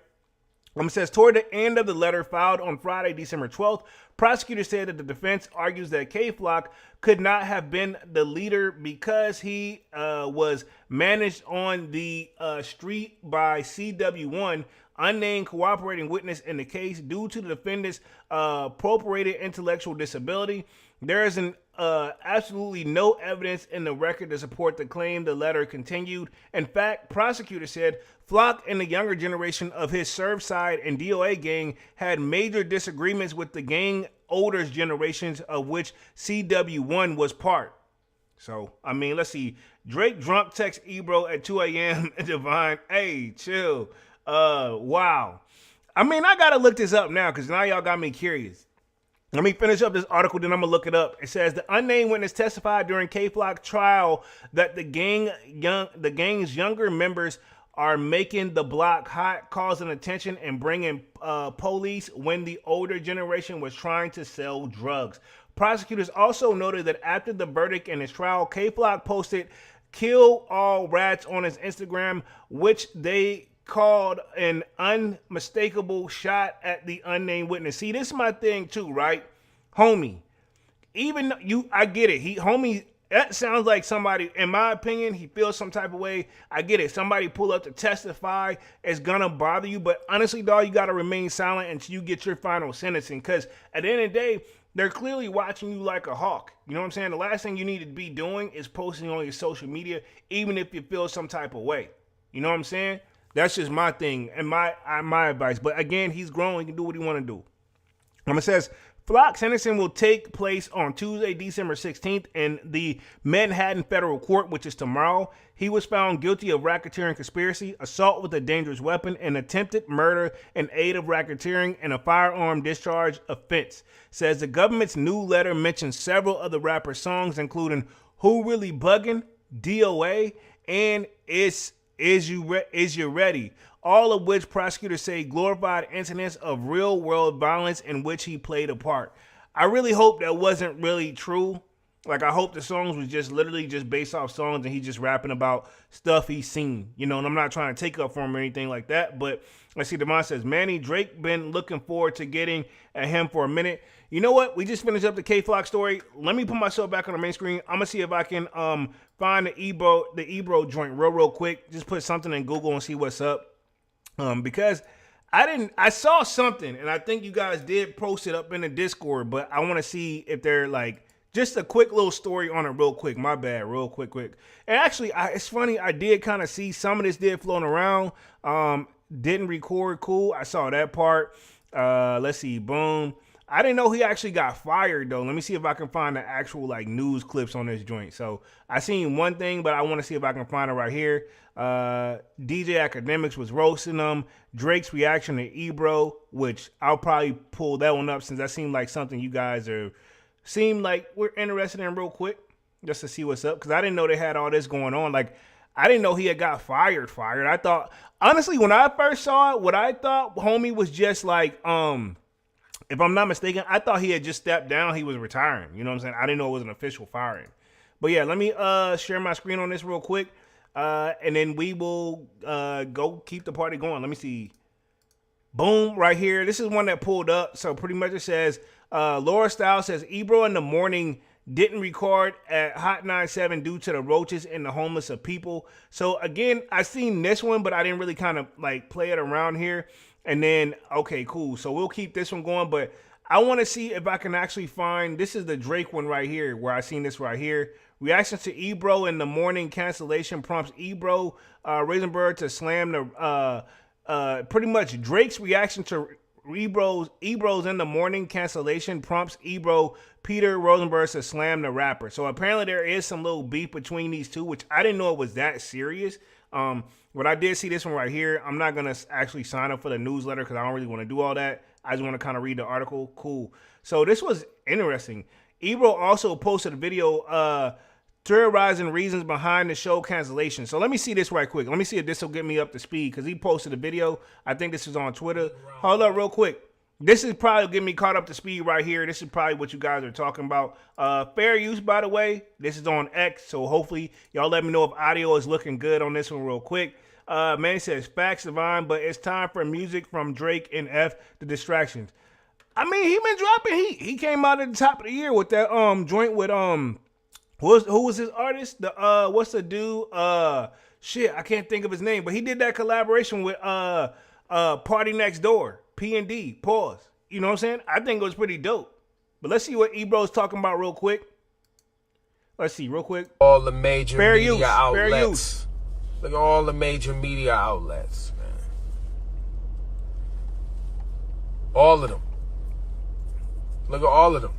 Speaker 2: It says, toward the end of the letter filed on Friday, December 12th, prosecutors said that the defense argues that K-Flock could not have been the leader because he was managed on the street by CW1, unnamed cooperating witness in the case, due to the defendant's appropriated intellectual disability. There is absolutely no evidence in the record to support the claim, the letter continued. In fact, prosecutors said Flock and the younger generation of his Surfside and DOA gang had major disagreements with the gang older generations, of which CW1 was part. So, I mean, let's see. Drake drunk text Ebro at 2 a.m. Divine, hey, chill. Wow. I mean, I got to look this up now because now y'all got me curious. Let me finish up this article, then I'm going to look it up. It says the unnamed witness testified during K-Flock trial that the gang's younger members are making the block hot, causing attention and bringing police when the older generation was trying to sell drugs. Prosecutors also noted that after the verdict in his trial, K-Flock posted "Kill all rats" on his Instagram, which they called an unmistakable shot at the unnamed witness. See, this is my thing too, right? Homie, even you, I get it. Homie, that sounds like somebody, in my opinion, he feels some type of way. I get it. Somebody pull up to testify is gonna bother you, but honestly, dog, you gotta remain silent until you get your final sentencing, because at the end of the day, they're clearly watching you like a hawk. You know what I'm saying? The last thing you need to be doing is posting on your social media, even if you feel some type of way. You know what I'm saying? That's just my thing and my advice. But again, he's grown. He can do what he want to do. It says, Flock's sentencing will take place on Tuesday, December 16th in the Manhattan Federal Court, which is tomorrow. He was found guilty of racketeering conspiracy, assault with a dangerous weapon, and attempted murder in aid of racketeering and a firearm discharge offense. Says the government's new letter mentions several of the rapper's songs, including Who Really Buggin', DOA, and Is You Ready? All of which prosecutors say glorified incidents of real world violence in which he played a part. I really hope that wasn't really true. Like, I hope the songs was just literally just based off songs and he's just rapping about stuff he's seen, you know, and I'm not trying to take up for him or anything like that. But let's see, Devon says, Manny, Drake been looking forward to getting at him for a minute. You know what? We just finished up the K-Flock story. Let me put myself back on the main screen. I'm going to see if I can find the Ebro joint real quick. Just put something in Google and see what's up. Because I saw something and I think you guys did post it up in the Discord, but I want to see if they're like, just a quick little story on it real quick. My bad, real quick. And actually, it's funny, I did kind of see some of this did floating around. Didn't record, cool. I saw that part. Let's see, boom. I didn't know he actually got fired, though. Let me see if I can find the actual like news clips on this joint. So I seen one thing, but I want to see if I can find it right here. DJ Academics was roasting them. Drake's reaction to Ebro, which I'll probably pull that one up since that seemed like something you guys seem like we're interested in real quick, just to see what's up. Because I didn't know they had all this going on. Like, I didn't know he had got fired. I thought, honestly, when I first saw it, what I thought homie was just like, if I'm not mistaken, I thought he had just stepped down. He was retiring. You know what I'm saying? I didn't know it was an official firing. But yeah, let me share my screen on this real quick. And then we will go keep the party going. Let me see. Boom, right here. This is one that pulled up. So pretty much it says, Laura Styles says, Ebro in the morning didn't record at Hot 97 due to the roaches and the homeless of people. So again, I seen this one, but I didn't really kind of like play it around here. And then, okay, cool. So we'll keep this one going, but I want to see if I can actually find, this is the Drake one right here, where I seen this right here. Reaction to Ebro in the morning cancellation prompts Ebro Rosenberg to slam the, pretty much Drake's reaction to Ebro's in the morning cancellation prompts Ebro Peter Rosenberg to slam the rapper. So apparently there is some little beef between these two, which I didn't know it was that serious. But I did see this one right here. I'm not going to actually sign up for the newsletter because I don't really want to do all that. I just want to kind of read the article. Cool. So this was interesting. Ebro also posted a video theorizing reasons behind the show cancellation. So let me see this right quick. Let me see if this will get me up to speed because he posted a video. I think this is on Twitter. Hold up real quick. This is probably getting me caught up to speed right here. This is probably what you guys are talking about. Fair use, by the way. This is on X, so hopefully y'all let me know if audio is looking good on this one real quick. Man, he says, facts, Divine, but it's time for music from Drake and F, the distractions. I mean, he been dropping heat. He came out at the top of the year with that joint with who was his artist? The what's the dude? Shit, I can't think of his name, but he did that collaboration with Party Next Door, P&D. Pause. You know what I'm saying? I think it was pretty dope. But let's see what Ebro's talking about real quick. Let's see real quick.
Speaker 3: All the major
Speaker 2: fair
Speaker 3: media
Speaker 2: use,
Speaker 3: outlets.
Speaker 2: Fair use.
Speaker 3: Look at all the major media outlets, man. All of them. Look at all of them.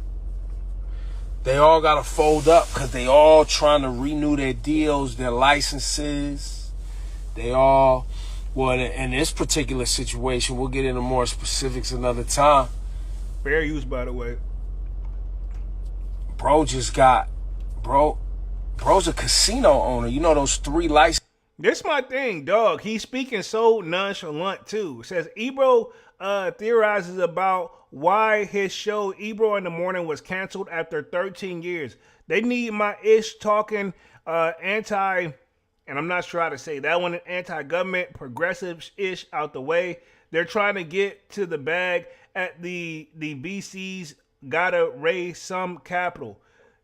Speaker 3: They all got to fold up because they all trying to renew their deals, their licenses. They all, well, in this particular situation, we'll get into more specifics another time.
Speaker 2: Fair use, by the way.
Speaker 3: Bro's a casino owner. You know those 3 licenses.
Speaker 2: This my thing, dog. He's speaking so nonchalant, too. It says, Ebro theorizes about why his show, Ebro in the Morning, was canceled after 13 years. They need my ish talking anti, and I'm not sure how to say that one, anti-government, progressive-ish out the way. They're trying to get to the bag at the BC's gotta raise some capital.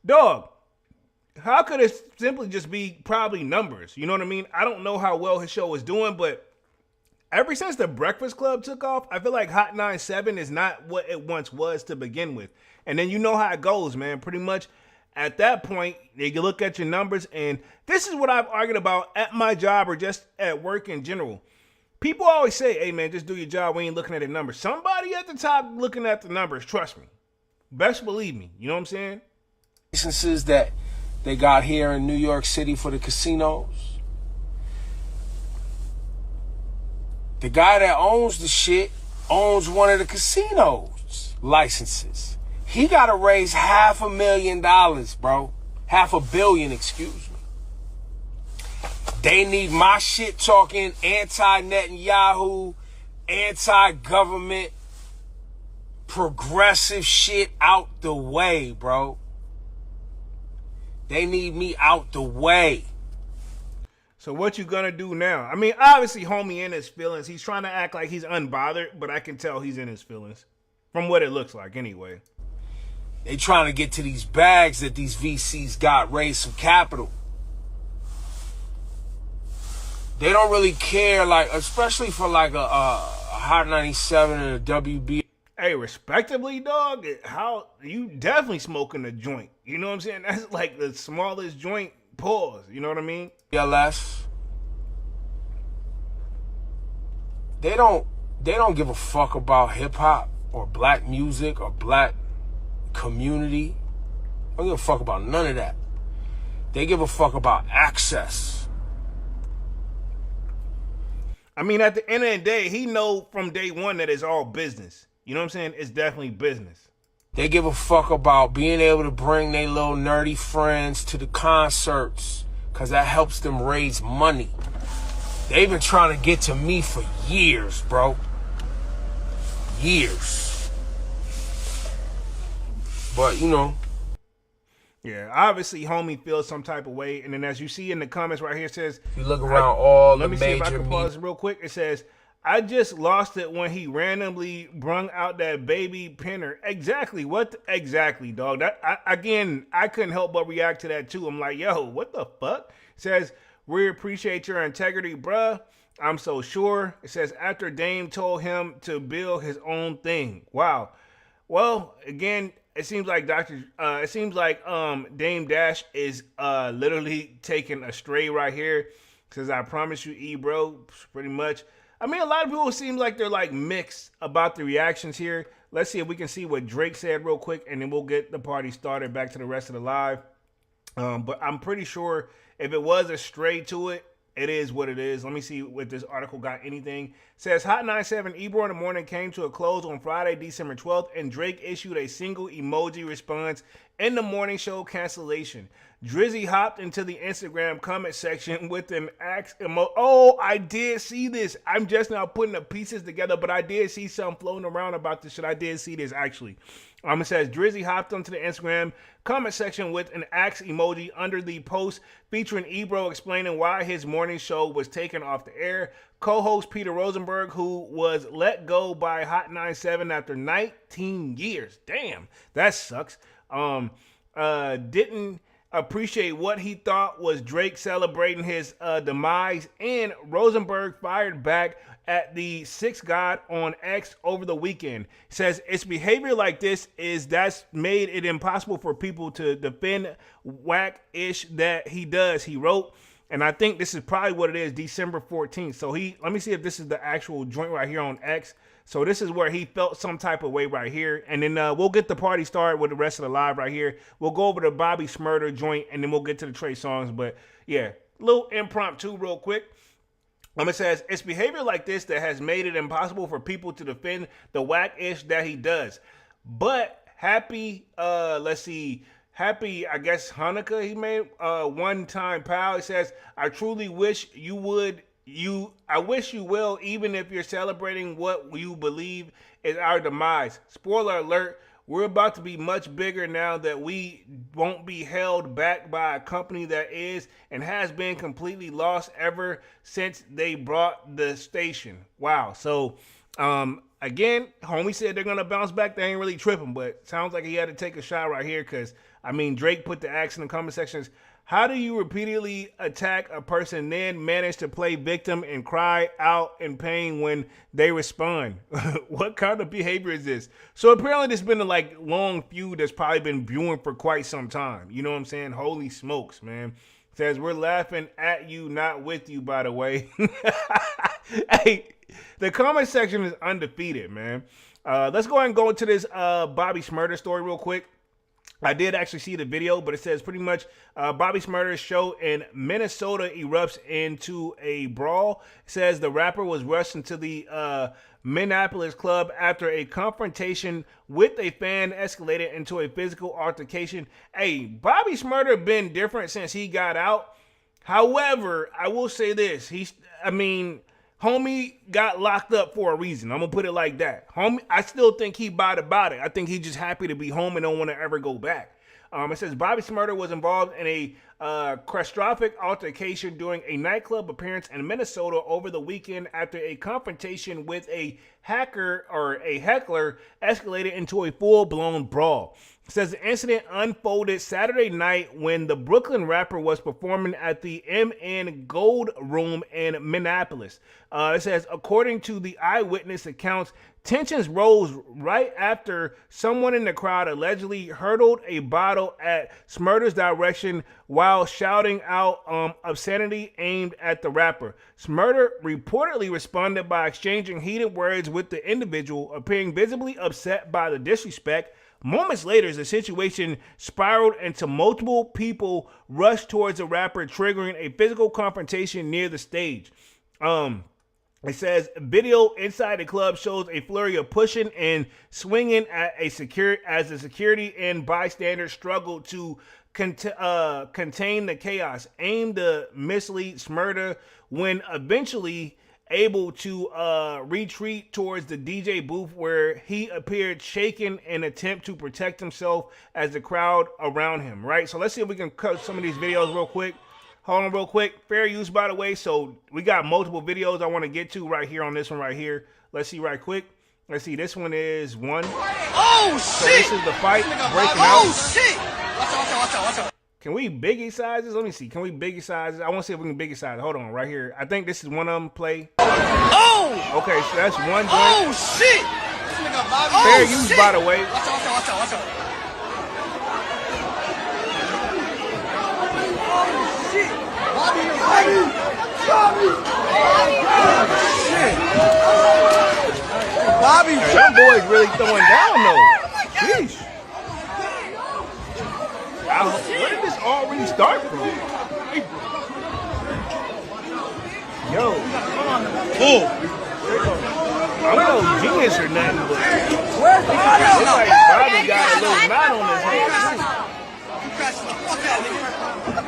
Speaker 2: Dog. How could it simply just be probably numbers? You know what I mean? I don't know how well his show is doing, but ever since the Breakfast Club took off, I feel like Hot 97 is not what it once was to begin with. And then you know how it goes, man. Pretty much at that point, you look at your numbers, and this is what I've argued about at my job or just at work in general. People always say, hey, man, just do your job. We ain't looking at the numbers. Somebody at the top looking at the numbers, trust me. Best believe me. You know what I'm saying?
Speaker 3: Licenses that they got here in New York City for the casinos. The guy that owns the shit owns one of the casinos licenses. He got to raise $500,000, bro. $500 million, excuse me. They need my shit talking anti-Netanyahu, anti-government, progressive shit out the way, bro. They need me out the way.
Speaker 2: So what you gonna do now? I mean, obviously, homie in his feelings. He's trying to act like he's unbothered, but I can tell he's in his feelings. From what it looks like, anyway.
Speaker 3: They trying to get to these bags that these VCs got, raise some capital. They don't really care, like, especially for like a Hot 97 and a WB.
Speaker 2: Hey, respectively, dog, how you definitely smoking a joint. You know what I'm saying? That's like the smallest joint, pause. You know what I mean?
Speaker 3: LS. They don't give a fuck about hip hop or black music or black community. They don't give a fuck about none of that. They give a fuck about access.
Speaker 2: I mean, at the end of the day, he know from day one that it's all business. You know what I'm saying? It's definitely business.
Speaker 3: They give a fuck about being able to bring their little nerdy friends to the concerts because that helps them raise money. They've been trying to get to me for years, bro. Years. But, you know.
Speaker 2: Yeah, obviously, homie feels some type of way. And then as you see in the comments right here, it says...
Speaker 3: You look around all the major...
Speaker 2: Let me see if I can pause real quick. It says... I just lost it when he randomly brung out that baby pinner. Exactly. Exactly, dog. I couldn't help but react to that too. I'm like, yo, what the fuck? It says, we appreciate your integrity, bruh. I'm so sure. It says, after Dame told him to build his own thing. Wow. Well, again, it seems like Dame Dash is literally taking a stray right here. It says, I promise you, Ebro, pretty much. I mean, a lot of people seem like they're like mixed about the reactions here. Let's see if we can see what Drake said real quick, and then we'll get the party started back to the rest of the live. But I'm pretty sure if it was a stray to it, it is what it is. Let me see if this article got anything. It says, Hot 97 Ebro in the Morning came to a close on Friday, December 12th, and Drake issued a single emoji response in the morning show cancellation. Drizzy hopped into the Instagram comment section with an axe emo. Oh, I did see this. I'm just now putting the pieces together, but I did see something floating around about this shit. I did see this actually. It says Drizzy hopped onto the Instagram comment section with an axe emoji under the post featuring Ebro explaining why his morning show was taken off the air. Co-host Peter Rosenberg, who was let go by Hot 97 after 19 years. Damn, that sucks. Didn't appreciate what he thought was Drake celebrating his demise, and Rosenberg fired back at the Six God on X over the weekend. Says it's behavior like this that's made it impossible for people to defend whack-ish that he does, he wrote. And I think this is probably what it is, December 14th. So let me see if this is the actual joint right here on X. So this is where he felt some type of way right here. And then we'll get the party started with the rest of the live right here. We'll go over the Bobby Shmurda joint, and then we'll get to the Trey Songz. But yeah, little impromptu real quick. It says, it's behavior like this that has made it impossible for people to defend the whack-ish that he does. But happy, I guess, Hanukkah he made, one-time pal. It says, I truly wish you would, I wish you will, even if you're celebrating what you believe is our demise. Spoiler alert, we're about to be much bigger now that we won't be held back by a company that is and has been completely lost ever since they brought the station. Wow. So, again, homie said they're going to bounce back. They ain't really tripping, but sounds like he had to take a shot right here because, Drake put the axe in the comment sections. How do you repeatedly attack a person, then manage to play victim and cry out in pain when they respond? What kind of behavior is this? So apparently there's been a long feud that's probably been brewing for quite some time. You know what I'm saying? Holy smokes, man. Says we're laughing at you, not with you, by the way. Hey, the comment section is undefeated, man. Let's go ahead and go into this Bobby Shmurda story real quick. I did actually see the video, but it says pretty much Bobby Shmurda's show in Minnesota erupts into a brawl. It says the rapper was rushed into the Minneapolis club after a confrontation with a fan escalated into a physical altercation. Hey, Bobby Shmurda been different since he got out. However, I will say this. Homie got locked up for a reason. I'm going to put it like that. Homie, I still think he bought about it. I think he's just happy to be home and don't want to ever go back. It says Bobby Shmurda was involved in a catastrophic altercation during a nightclub appearance in Minnesota over the weekend after a confrontation with a heckler escalated into a full-blown brawl. It says the incident unfolded Saturday night when the Brooklyn rapper was performing at the MN Gold Room in Minneapolis. It says, according to the eyewitness accounts, tensions rose right after someone in the crowd allegedly hurled a bottle at Shmurda's direction while shouting out obscenity aimed at the rapper. Shmurda reportedly responded by exchanging heated words with the individual, appearing visibly upset by the disrespect. Moments later, the situation spiraled into multiple people rushed towards the rapper, triggering a physical confrontation near the stage. It says video inside the club shows a flurry of pushing and swinging at as the security and bystanders struggled to contain the chaos, aimed to mislead Shmurda when eventually able to retreat towards the DJ booth where he appeared shaken in an attempt to protect himself as the crowd around him, right? So let's see if we can cut some of these videos real quick. Hold on real quick. Fair use, by the way. So we got multiple videos I want to get to right here on this one right here. Let's see right quick. Let's see. This one is one.
Speaker 4: Oh, shit.
Speaker 2: So this is the fight breaking out.
Speaker 4: Oh, shit. Watch out.
Speaker 2: Can we biggie sizes? Let me see. Can we biggie sizes? I want to see if we can biggie size. Hold on right here. I think this is one of them play.
Speaker 4: Oh.
Speaker 2: Okay, so that's one joint.
Speaker 4: Oh, shit.
Speaker 2: Fair use, by the way.
Speaker 4: Watch out. Bobby,
Speaker 2: hey, them boys really throwing down though. Sheesh. Where did this already start from? Yo. I'm no genius or nothing, but it's like Bobby got a little knot on his head too.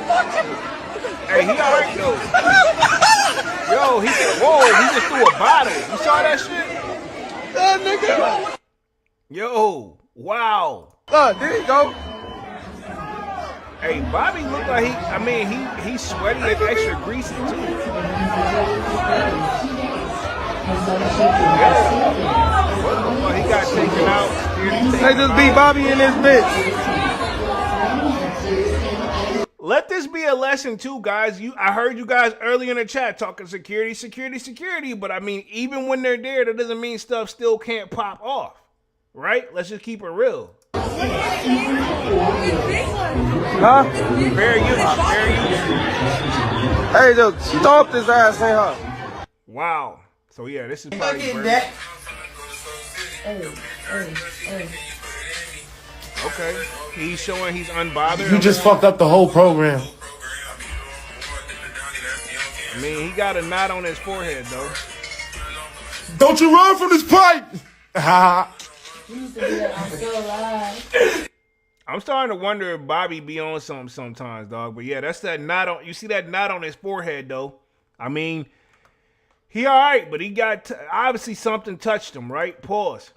Speaker 2: Hey, he all right though. Yo, he just threw a bottle. You saw that shit?
Speaker 3: That nigga.
Speaker 2: Yo, wow.
Speaker 3: Look, there you go.
Speaker 2: Hey, Bobby looked like he's sweaty and extra greasy too. Well, he got taken out.
Speaker 3: They just beat Bobby in this bitch.
Speaker 2: Let this be a lesson too, guys. I heard you guys earlier in the chat talking security, but I mean, even when they're there, that doesn't mean stuff still can't pop off, right? Let's just keep it real.
Speaker 3: Huh?
Speaker 2: Fair use.
Speaker 3: Hey, just stomp his ass, ain't her?
Speaker 2: Wow. So yeah, this is probably okay. He's showing he's unbothered.
Speaker 5: You just fucked up the whole program.
Speaker 2: I mean, he got a knot on his forehead though.
Speaker 5: Don't you run from this pipe!
Speaker 2: I'm starting to wonder if Bobby be on something sometimes, dog. But yeah, that's that knot on. You see that knot on his forehead though. I mean, he all right, but he got obviously something touched him, right? Pause.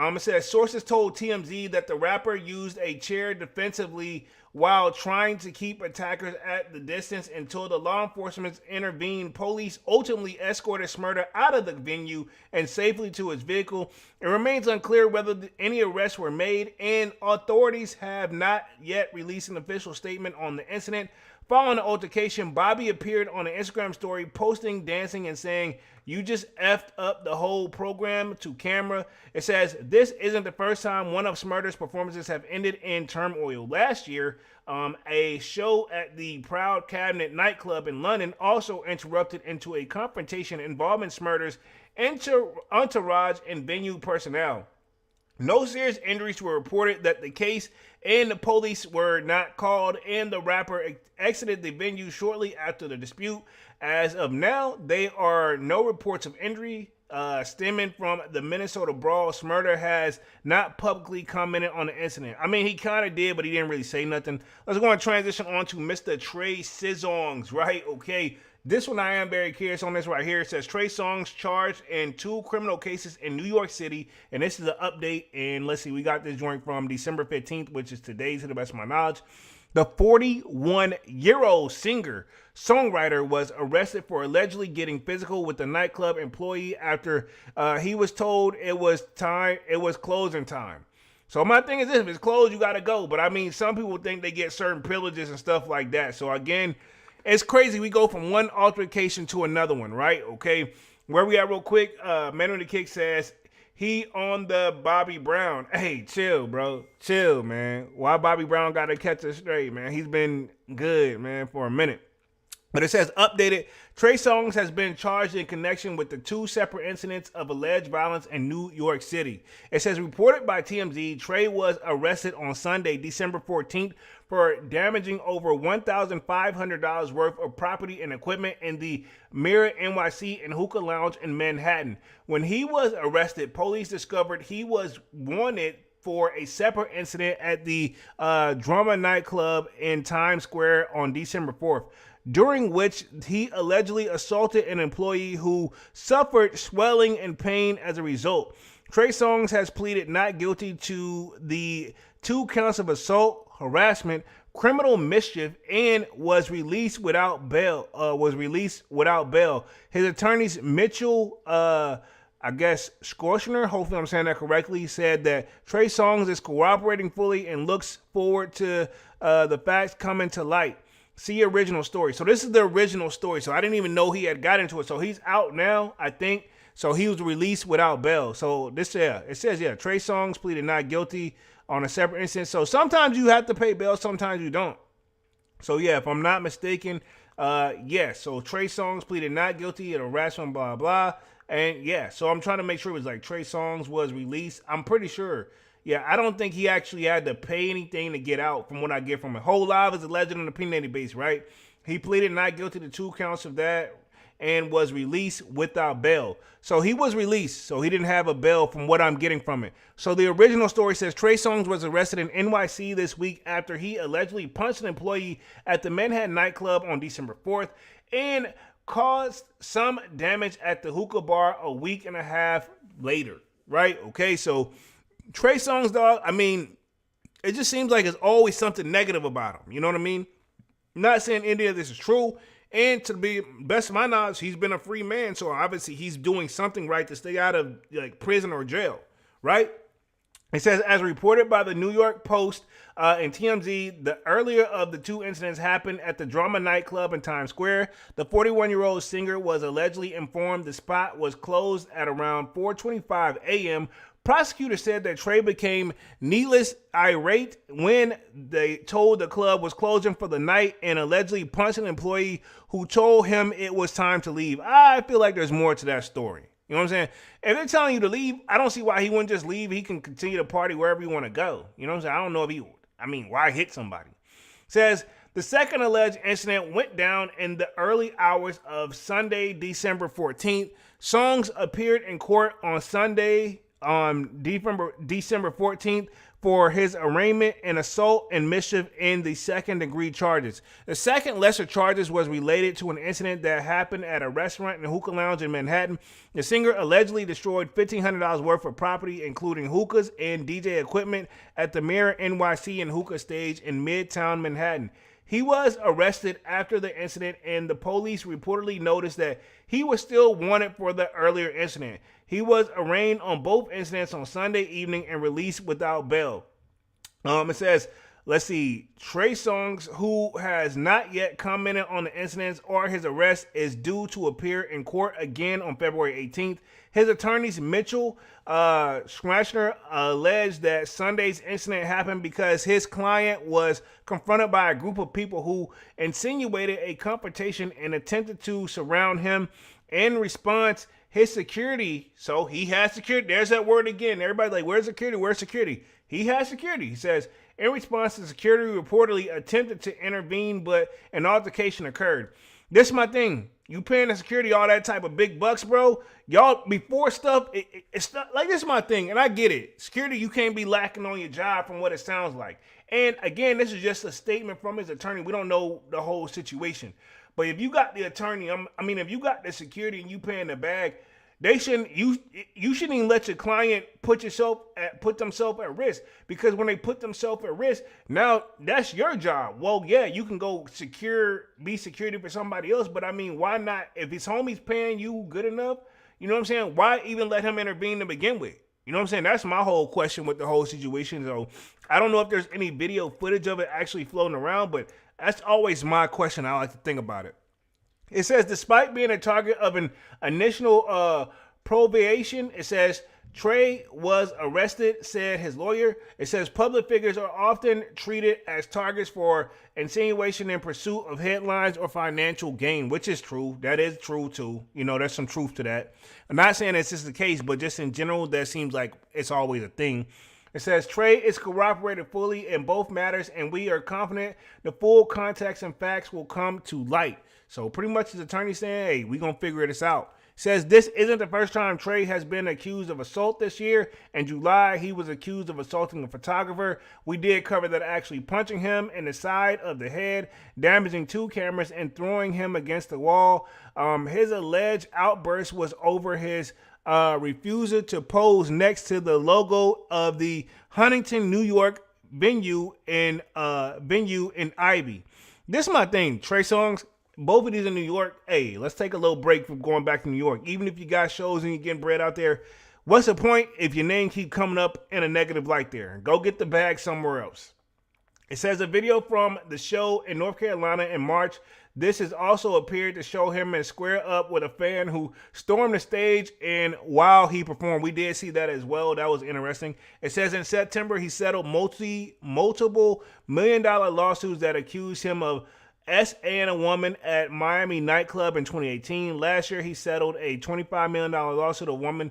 Speaker 2: It says sources told TMZ that the rapper used a chair defensively while trying to keep attackers at the distance until the law enforcement intervened. Police ultimately escorted Shmurda out of the venue and safely to his vehicle. It remains unclear whether any arrests were made, and authorities have not yet released an official statement on the incident. Following the altercation, Bobby appeared on an Instagram story posting, dancing, and saying, "You just effed up the whole program" to camera. It says, this isn't the first time one of Shmurda's performances have ended in turmoil. Last year, a show at the Proud Cabinet nightclub in London also interrupted into a confrontation involving Shmurda's entourage and venue personnel. No serious injuries were reported. That the case and the police were not called, and the rapper exited the venue shortly after the dispute. As of now, there are no reports of injury stemming from the Minnesota brawl. Shmurda has not publicly commented on the incident. I mean, he kind of did, but he didn't really say nothing. Let's go and transition on to Mr. Trey Songz, right? Okay. This one I am very curious on this right here. It says Trey Songz charged in 2 criminal cases in New York City. And this is an update. And let's see, we got this joint from December 15th, which is today to the best of my knowledge. The 41-year-old singer-songwriter was arrested for allegedly getting physical with a nightclub employee after he was told it was closing time. So my thing is this, if it's closed, you got to go. But I mean, some people think they get certain privileges and stuff like that. So again, it's crazy. We go from one altercation to another one, right? Okay. Where we at real quick? Man on the Kick says he on the Bobby Brown. Hey, chill, bro. Chill, man. Why Bobby Brown got to catch us straight, man? He's been good, man, for a minute. But it says updated, Trey Songz has been charged in connection with the 2 separate incidents of alleged violence in New York City. It says reported by TMZ, Trey was arrested on Sunday, December 14th for damaging over $1,500 worth of property and equipment in the Mirror NYC and Hookah Lounge in Manhattan. When he was arrested, police discovered he was wanted for a separate incident at the Drama nightclub in Times Square on December 4th. During which he allegedly assaulted an employee who suffered swelling and pain as a result. Trey Songz has pleaded not guilty to the 2 counts of assault, harassment, criminal mischief, and was released without bail. His attorneys, Mitchell, Schorschner, hopefully I'm saying that correctly, said that Trey Songz is cooperating fully and looks forward to the facts coming to light. See original story. So this is the original story. So I didn't even know he had got into it. So he's out now, I think. So he was released without bail. So this, it says, Trey Songz pleaded not guilty on a separate instance. So sometimes you have to pay bail, sometimes you don't. So if I'm not mistaken, so Trey Songz pleaded not guilty at harassment, blah, blah. And so I'm trying to make sure it was like Trey Songz was released. I'm pretty sure. I don't think he actually had to pay anything to get out from what I get from it. Whole Live is alleged on an opinionated base, right? He pleaded not guilty to 2 counts of that. and was released without bail. So he was released, so he didn't have a bail from what I'm getting from it. So the original story says Trey Songz was arrested in NYC this week after he allegedly punched an employee at the Manhattan nightclub on December 4th and caused some damage at the hookah bar a week and a half later, right? Okay, so Trey Songz, dog, I mean, it just seems like there's always something negative about him. You know what I mean? I'm not saying any of this is true. And to be best of my knowledge, he's been a free man. So obviously he's doing something right to stay out of like prison or jail, right? It says, as reported by the New York Post and TMZ, the earlier of the two incidents happened at the Drama nightclub in Times Square. The 41-year-old singer was allegedly informed the spot was closed at around 4:25 a.m. Prosecutors said that Trey became needless irate when they told the club was closing for the night and allegedly punched an employee who told him it was time to leave. I feel like there's more to that story. You know what I'm saying? If they're telling you to leave, I don't see why he wouldn't just leave. He can continue to party wherever you want to go. You know what I'm saying? I don't know if he would. I mean, why hit somebody? Says the second alleged incident went down in the early hours of Sunday, December 14th. Songz appeared in court on Sunday, on December 14th, for his arraignment and assault and mischief in the second-degree charges. The second lesser charges was related to an incident that happened at a restaurant and hookah lounge in Manhattan. The singer allegedly destroyed $1,500 worth of property, including hookahs and DJ equipment, at the Mirror NYC and hookah stage in Midtown Manhattan. He was arrested after the incident, and the police reportedly noticed that he was still wanted for the earlier incident. He was arraigned on both incidents on Sunday evening and released without bail. It says, let's see, Trey Songz, who has not yet commented on the incidents or his arrest, is due to appear in court again on February 18th. His attorneys, Mitchell Schmurda, alleged that Sunday's incident happened because his client was confronted by a group of people who insinuated a confrontation and attempted to surround him. In response, his security, so he has security. There's that word again. Everybody's like, where's security? Where's security? He has security. He says, in response, the security reportedly attempted to intervene, but an altercation occurred. This is my thing. You paying the security all that type of big bucks, bro. Y'all, before stuff, it's not, like, this is my thing, and I get it. Security, you can't be lacking on your job from what it sounds like. And again, this is just a statement from his attorney. We don't know the whole situation. But if you got the attorney, if you got the security and you paying the bag, you shouldn't even let your client put themselves at risk, because when they put themselves at risk, now that's your job. Well, yeah, you can go be security for somebody else, but I mean, why not? If his homie's paying you good enough, you know what I'm saying? Why even let him intervene to begin with? You know what I'm saying? That's my whole question with the whole situation. So I don't know if there's any video footage of it actually floating around, but that's always my question. I like to think about it. It says, despite being a target of an initial probation, it says Trey was arrested, said his lawyer. It says public figures are often treated as targets for insinuation in pursuit of headlines or financial gain, which is true. That is true too. You know, there's some truth to that. I'm not saying this is the case, but just in general, that seems like it's always a thing. It says Trey is corroborated fully in both matters, and we are confident the full context and facts will come to light. So pretty much his attorney saying, hey, we're going to figure this out. Says this isn't the first time Trey has been accused of assault this year. In July, he was accused of assaulting a photographer. We did cover that, actually punching him in the side of the head, damaging 2 cameras, and throwing him against the wall. His alleged outburst was over his refusal to pose next to the logo of the Huntington, New York venue in Ivy. This is my thing, Trey Songz. Both of these in New York. Hey, let's take a little break from going back to New York. Even if you got shows and you're getting bread out there, what's the point if your name keep coming up in a negative light there? Go get the bag somewhere else. It says a video from the show in North Carolina in March. This has also appeared to show him and square up with a fan who stormed the stage and while he performed. We did see that as well. That was interesting. It says in September, he settled multiple million-dollar lawsuits that accused him of S.A.ing a woman at Miami nightclub in 2018. Last year, he settled a $25 million lawsuit. A woman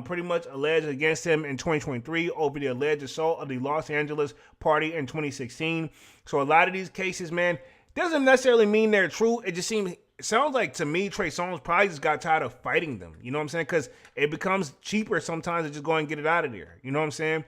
Speaker 2: pretty much alleged against him in 2023 over the alleged assault of the Los Angeles party in 2016. So a lot of these cases, man, doesn't necessarily mean they're true. It just seems it sounds like to me Trey Songz probably just got tired of fighting them. You know what I'm saying? Because it becomes cheaper sometimes to just go and get it out of there. You know what I'm saying?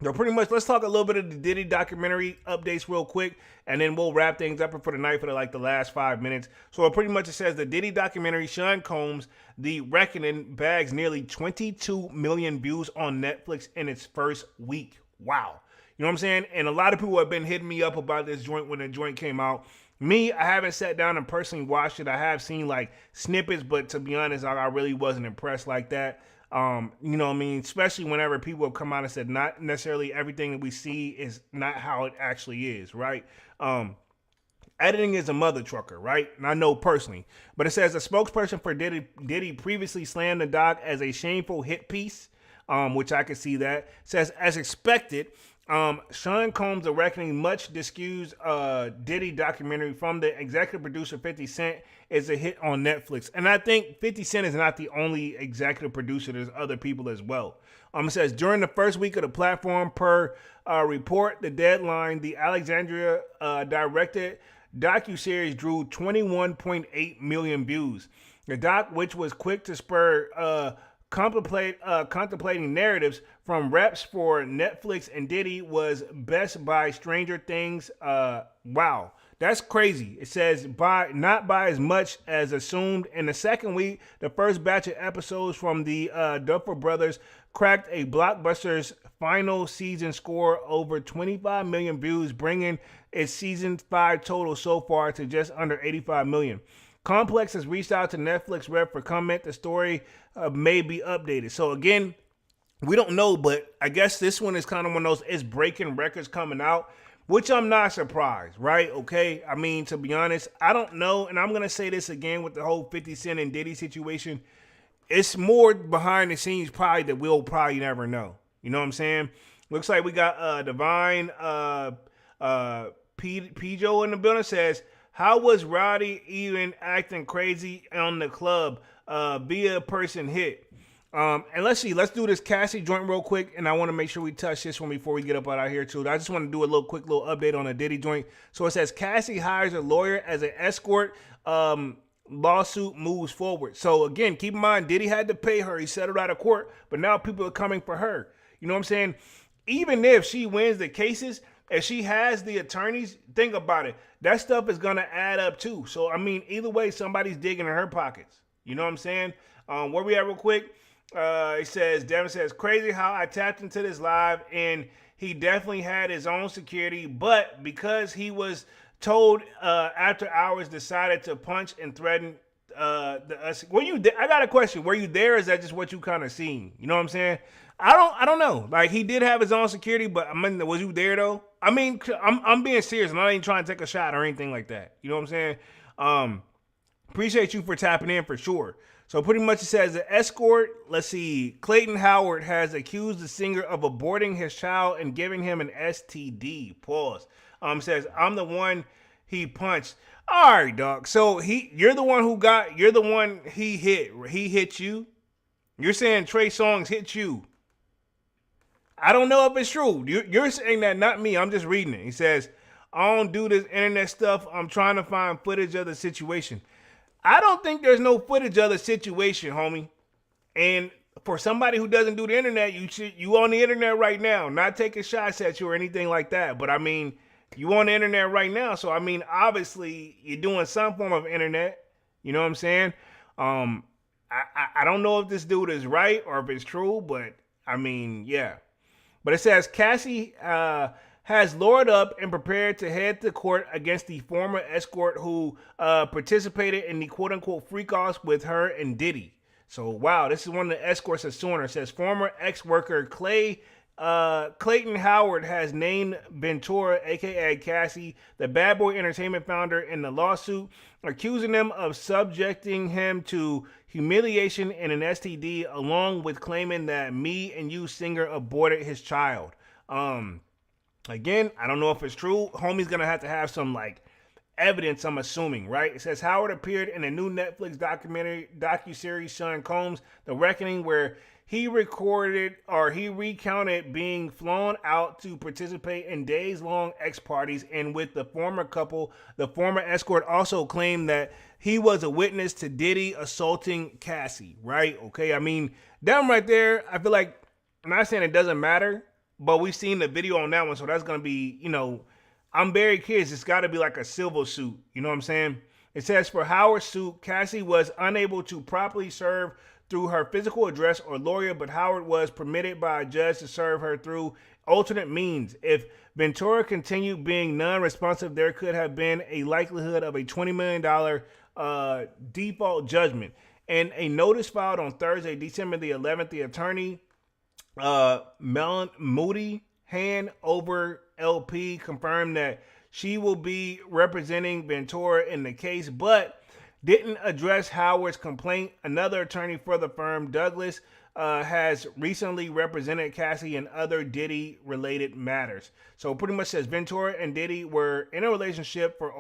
Speaker 2: So pretty much, let's talk a little bit of the Diddy documentary updates real quick, and then we'll wrap things up for the night for the last 5 minutes. So pretty much it says the Diddy documentary, Sean Combs, The Reckoning, bags nearly 22 million views on Netflix in its first week. Wow. You know what I'm saying? And a lot of people have been hitting me up about this joint when the joint came out. Me, I haven't sat down and personally watched it. I have seen like snippets, but to be honest, I really wasn't impressed like that. You know what I mean? Especially whenever people have come out and said not necessarily everything that we see is not how it actually is, right? Editing is a mother trucker, right? And I know personally. But it says a spokesperson for Diddy previously slammed the doc as a shameful hit piece, which I could see that. It says, as expected, Sean Combs' The Reckoning, much disused Diddy documentary from the executive producer 50 Cent, is a hit on Netflix. And I think 50 Cent is not the only executive producer. There's other people as well. It says, during the first week of the platform, per report, The Deadline, the Alexandria directed docuseries drew 21.8 million views. The doc, which was quick to spur contemplating narratives from reps for Netflix and Diddy, was best by Stranger Things. Wow, that's crazy. It says not by as much as assumed. In the second week, the first batch of episodes from the Duffer Brothers cracked a blockbuster's final season score over 25 million views, bringing its season 5 total so far to just under 85 million. Complex has reached out to Netflix rep for comment. The story may be updated. So again, we don't know, but I guess this one is kind of one of those, it's breaking records coming out, which I'm not surprised, right? Okay, I mean, to be honest, I don't know, and I'm going to say this again with the whole 50 Cent and Diddy situation. It's more behind the scenes probably that we'll probably never know. You know what I'm saying? Looks like we got Divine Pijo in the building. Says, how was Roddy even acting crazy on the club via person hit? And let's see, let's do this Cassie joint real quick, and I want to make sure we touch this one before we get up out of here too. I just want to do a quick little update on the Diddy joint. So it says Cassie hires a lawyer as an escort. Lawsuit moves forward. So again, keep in mind, Diddy had to pay her. He settled out of court, but now people are coming for her. You know what I'm saying? Even if she wins the cases, if she has the attorneys, think about it. That stuff is going to add up too. So, I mean, either way, somebody's digging in her pockets. You know what I'm saying? Where we at real quick? It says, Devin says, crazy how I tapped into this live and he definitely had his own security, but because he was told after hours, decided to punch and threaten were you there? I got a question. Were you there? Or is that just what you kind of seen? You know what I'm saying? I don't know. Like, he did have his own security, but I mean, was you there though? I mean, I'm being serious. I'm not even trying to take a shot or anything like that. You know what I'm saying? Appreciate you for tapping in for sure. So pretty much it says the escort, let's see, Clayton Howard has accused the singer of aborting his child and giving him an STD. Pause. Says, I'm the one he punched. All right, dog. So you're the one he hit. He hit you. You're saying Trey Songz hit you. I don't know if it's true. You're saying that, not me. I'm just reading it. He says, I don't do this internet stuff. I'm trying to find footage of the situation. I don't think there's no footage of the situation, homie. And for somebody who doesn't do the internet, you on the internet right now, not taking shots at you or anything like that. But I mean, you on the internet right now. So I mean, obviously you're doing some form of internet. You know what I'm saying? I don't know if this dude is right or if it's true, but I mean, yeah. But it says Cassie has lured up and prepared to head to court against the former escort who participated in the quote-unquote freak-offs with her and Diddy. So, wow, this is one of the escorts that's suing her. It says former ex-worker Clayton Howard has named Ventura, a.k.a. Cassie, the Bad Boy Entertainment founder, in the lawsuit, accusing them of subjecting him to humiliation and an STD, along with claiming that Me and You singer aborted his child. Again, I don't know if it's true. Homie's gonna have to have some like evidence, I'm assuming, right? It says Howard appeared in a new Netflix docuseries Sean Combs, The Reckoning, where he recounted being flown out to participate in days-long ex-parties, and with the former couple, the former escort also claimed that he was a witness to Diddy assaulting Cassie, right? Okay, I mean, that right there, I feel like, I'm not saying it doesn't matter, but we've seen the video on that one, so that's going to be, I'm very curious. It's got to be like a civil suit. You know what I'm saying? It says for Howard's suit, Cassie was unable to properly serve through her physical address or lawyer, but Howard was permitted by a judge to serve her through alternate means. If Ventura continued being non-responsive, there could have been a likelihood of a $20 million default judgment. And a notice filed on Thursday, December the 11th, the attorney, Melon Moody, hand over LP, confirmed that she will be representing Ventura in the case, but didn't address Howard's complaint. Another attorney for the firm, Douglas, has recently represented Cassie in other Diddy-related matters. So pretty much says Ventura and Diddy were in a relationship for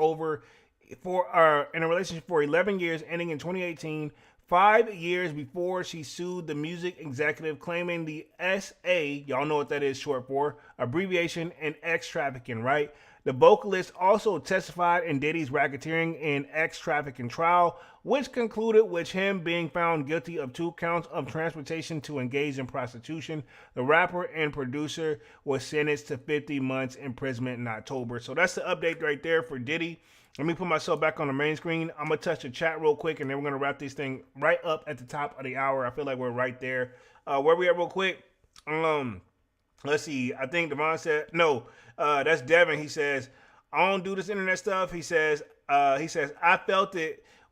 Speaker 2: 11 years, ending in 2018. 5 years before she sued the music executive, claiming the SA, y'all know what that is short for, abbreviation, and X-trafficking, right? The vocalist also testified in Diddy's racketeering and X-trafficking trial, which concluded with him being found guilty of 2 counts of transportation to engage in prostitution. The rapper and producer was sentenced to 50 months imprisonment in October. So that's the update right there for Diddy. Let me put myself back on the main screen. I'm going to touch the chat real quick, and then we're going to wrap this thing right up at the top of the hour. I feel like we're right there. Where we at real quick? Let's see. I think Devon said, no, that's Devin. He says, I don't do this internet stuff. He says, I felt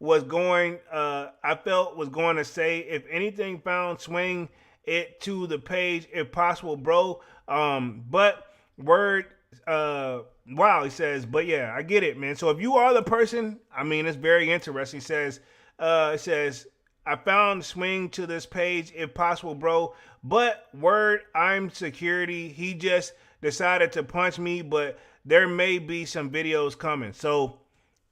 Speaker 2: was going to say, if anything found, swing it to the page if possible, bro. But word, wow, he says, but yeah, I get it, man. So if you are the person, I mean, it's very interesting. It says, I found swing to this page if possible, bro. But word, I'm security. He just decided to punch me, but there may be some videos coming. So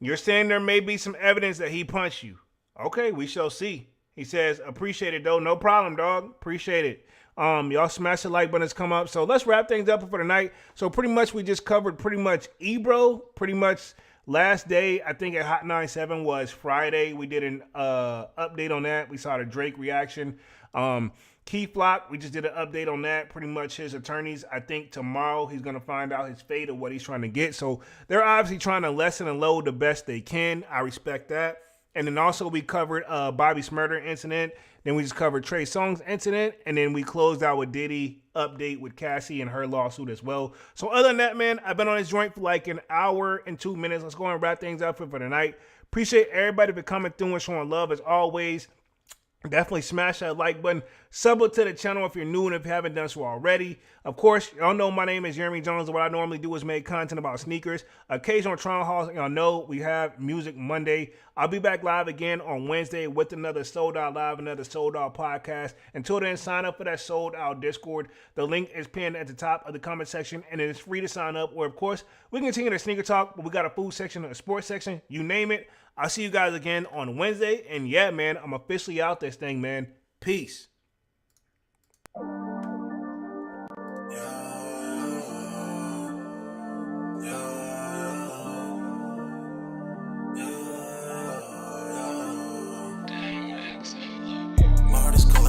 Speaker 2: you're saying there may be some evidence that he punched you. Okay, we shall see. He says, appreciate it, though. No problem, dog. Appreciate it. Y'all smash the like buttons, come up. So let's wrap things up for the night. So pretty much we just covered pretty much Ebro. Pretty much last day, I think at Hot 97 was Friday. We did an update on that. We saw the Drake reaction. Key Flock, we just did an update on that. Pretty much his attorneys, I think tomorrow he's going to find out his fate of what he's trying to get. So they're obviously trying to lessen and load the best they can. I respect that. And then also we covered Bobby Shmurda incident. Then we just covered Trey Songz incident. And then we closed out with Diddy update with Cassie and her lawsuit as well. So other than that, man, I've been on this joint for like an hour and 2 minutes. Let's go and wrap things up for the night. Appreciate everybody for coming through and showing love as always. Definitely smash that like button. Sub to the channel if you're new and if you haven't done so already. Of course, y'all know my name is Jeremy Jones. And what I normally do is make content about sneakers. Occasional Tron Halls. Y'all know we have Music Monday. I'll be back live again on Wednesday with another Sold Out Live, another Sold Out podcast. Until then, sign up for that Sold Out Discord. The link is pinned at the top of the comment section, and it is free to sign up. Or, of course, we can continue the sneaker talk, but we got a food section and a sports section. You name it. I'll see you guys again on Wednesday. And yeah, man, I'm officially out this thing, man. Peace.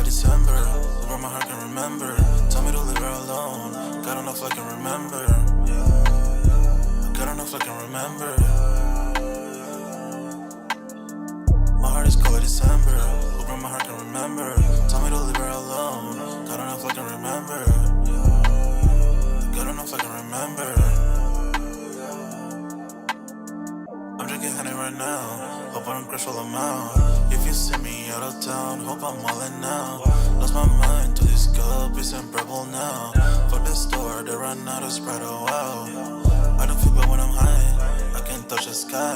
Speaker 1: December, where my heart can remember. Tell me to leave her alone. Got enough I can remember. Got enough I can remember. My heart is cold December, where my heart can remember. Tell me to leave her alone. Got enough I can remember. Got enough I can remember. I'm drinking honey right now. Hope I don't crush all them out. If you see me out of town, hope I'm all in now. Lost my mind to this cup, it's unbearable now. For the store, they run out of Sprite, oh wow. I don't feel bad when I'm high, I can touch the sky.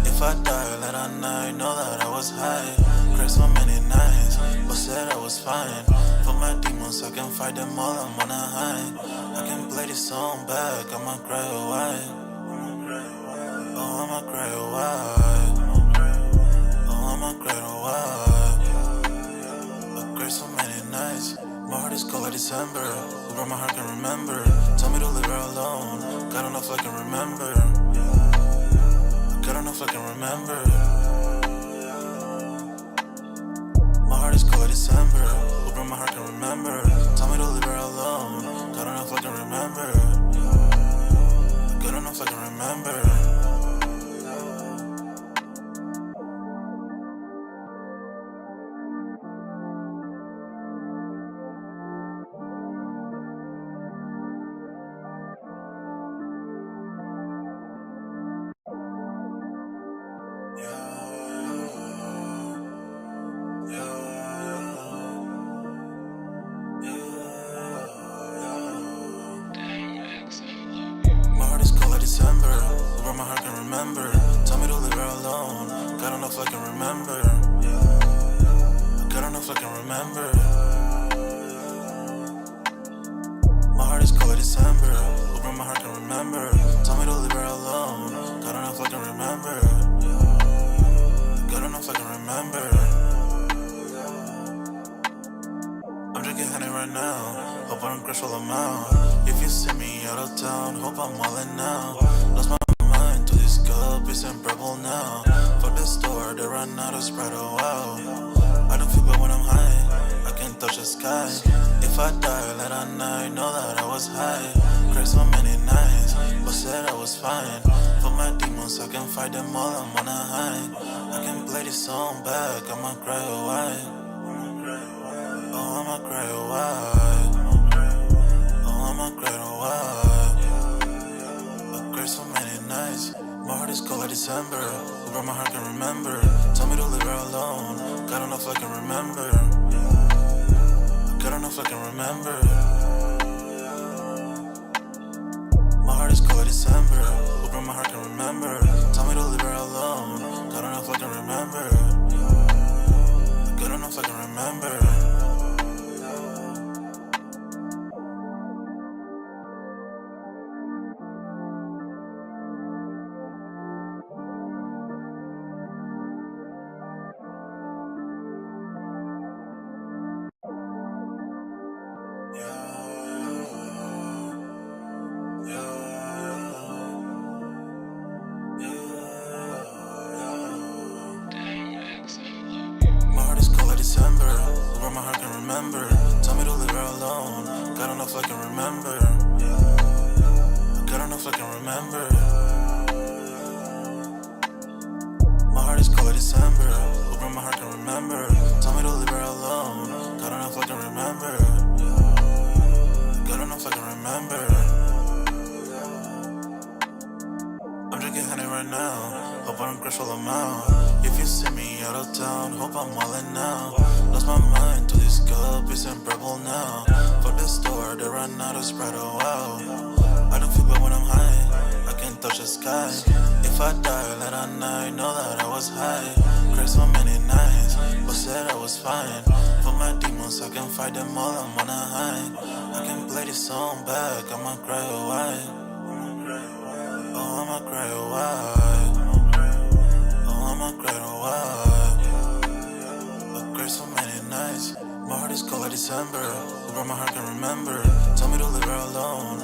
Speaker 1: If I die, let I know that I was high. Cried so many nights, but said I was fine. For my demons, I can fight them all, I'm on a high. I can play this song back, I'ma cry, oh why? Oh I'ma cry a while. Oh, I'ma cry a while. I cried so many nights. My heart is cold like December. Where my heart can remember. Tell me to leave her alone. God don't know if I can remember. God don't know if I can remember. My heart is cold like December. Where my heart can remember. Tell me to leave her alone. God don't know if I can remember. God don't know if I can remember. My heart is cold like December. Where my heart can remember. Tell me to leave her alone. God don't know if I can remember. God don't know if I can remember. My heart is cold like December. Where my heart can remember. Tell me to leave her alone. God don't know if I can remember. God don't know if I can remember. I'm drinking honey right now. Hope I don't crush all amount. If you see me out of town, hope I'm wildin' now. Lost my mind to this cup, it's unbearable now. Fuck the store, they run out of Sprite, oh wow. I don't feel bad when I'm high, I can't touch the sky. If I die late at night, know that I was high. Cried so many nights, but said I was fine. For my demons, I can fight them all, I'm on a high. I can play this song back, I'ma cry a while. Oh, I'ma cry a while. Oh, I'ma cry a while. I cried so many nights. My heart is cold like December. Where my heart can remember. Tell me to leave her alone. God don't know if I can remember. God don't know if I can remember. My heart is cold like December. Where my heart can remember. Tell me to leave her alone. God don't know if I can remember. God don't know if I can remember. My heart is cold like December. Where my heart can remember. Tell me to leave her alone. God don't know if I can remember. God don't know if I can remember. My heart is cold like December. Where my heart can remember. Tell me to leave her alone. God don't know if I can remember. God don't know if I can remember. I'm drinking honey right now. Hope I don't crush all amount. If you see me out of town, hope I'm wildin' now. Lost my mind to this cup, it's unbearable now. Fuck the store, they run out of Sprite, oh wow. I don't feel bad when I'm high, I can't touch the sky. If I die late at night, know that I was high. Cried so many nights, but said I was fine. For my demons, I can fight them all, I'm on a high. I can play this song back, I'ma cry a while. Oh, I'ma cry a while. Oh, I'ma cry a while. I cried so many nights. My heart is cold like December. Where my heart can remember. Tell me to leave her alone.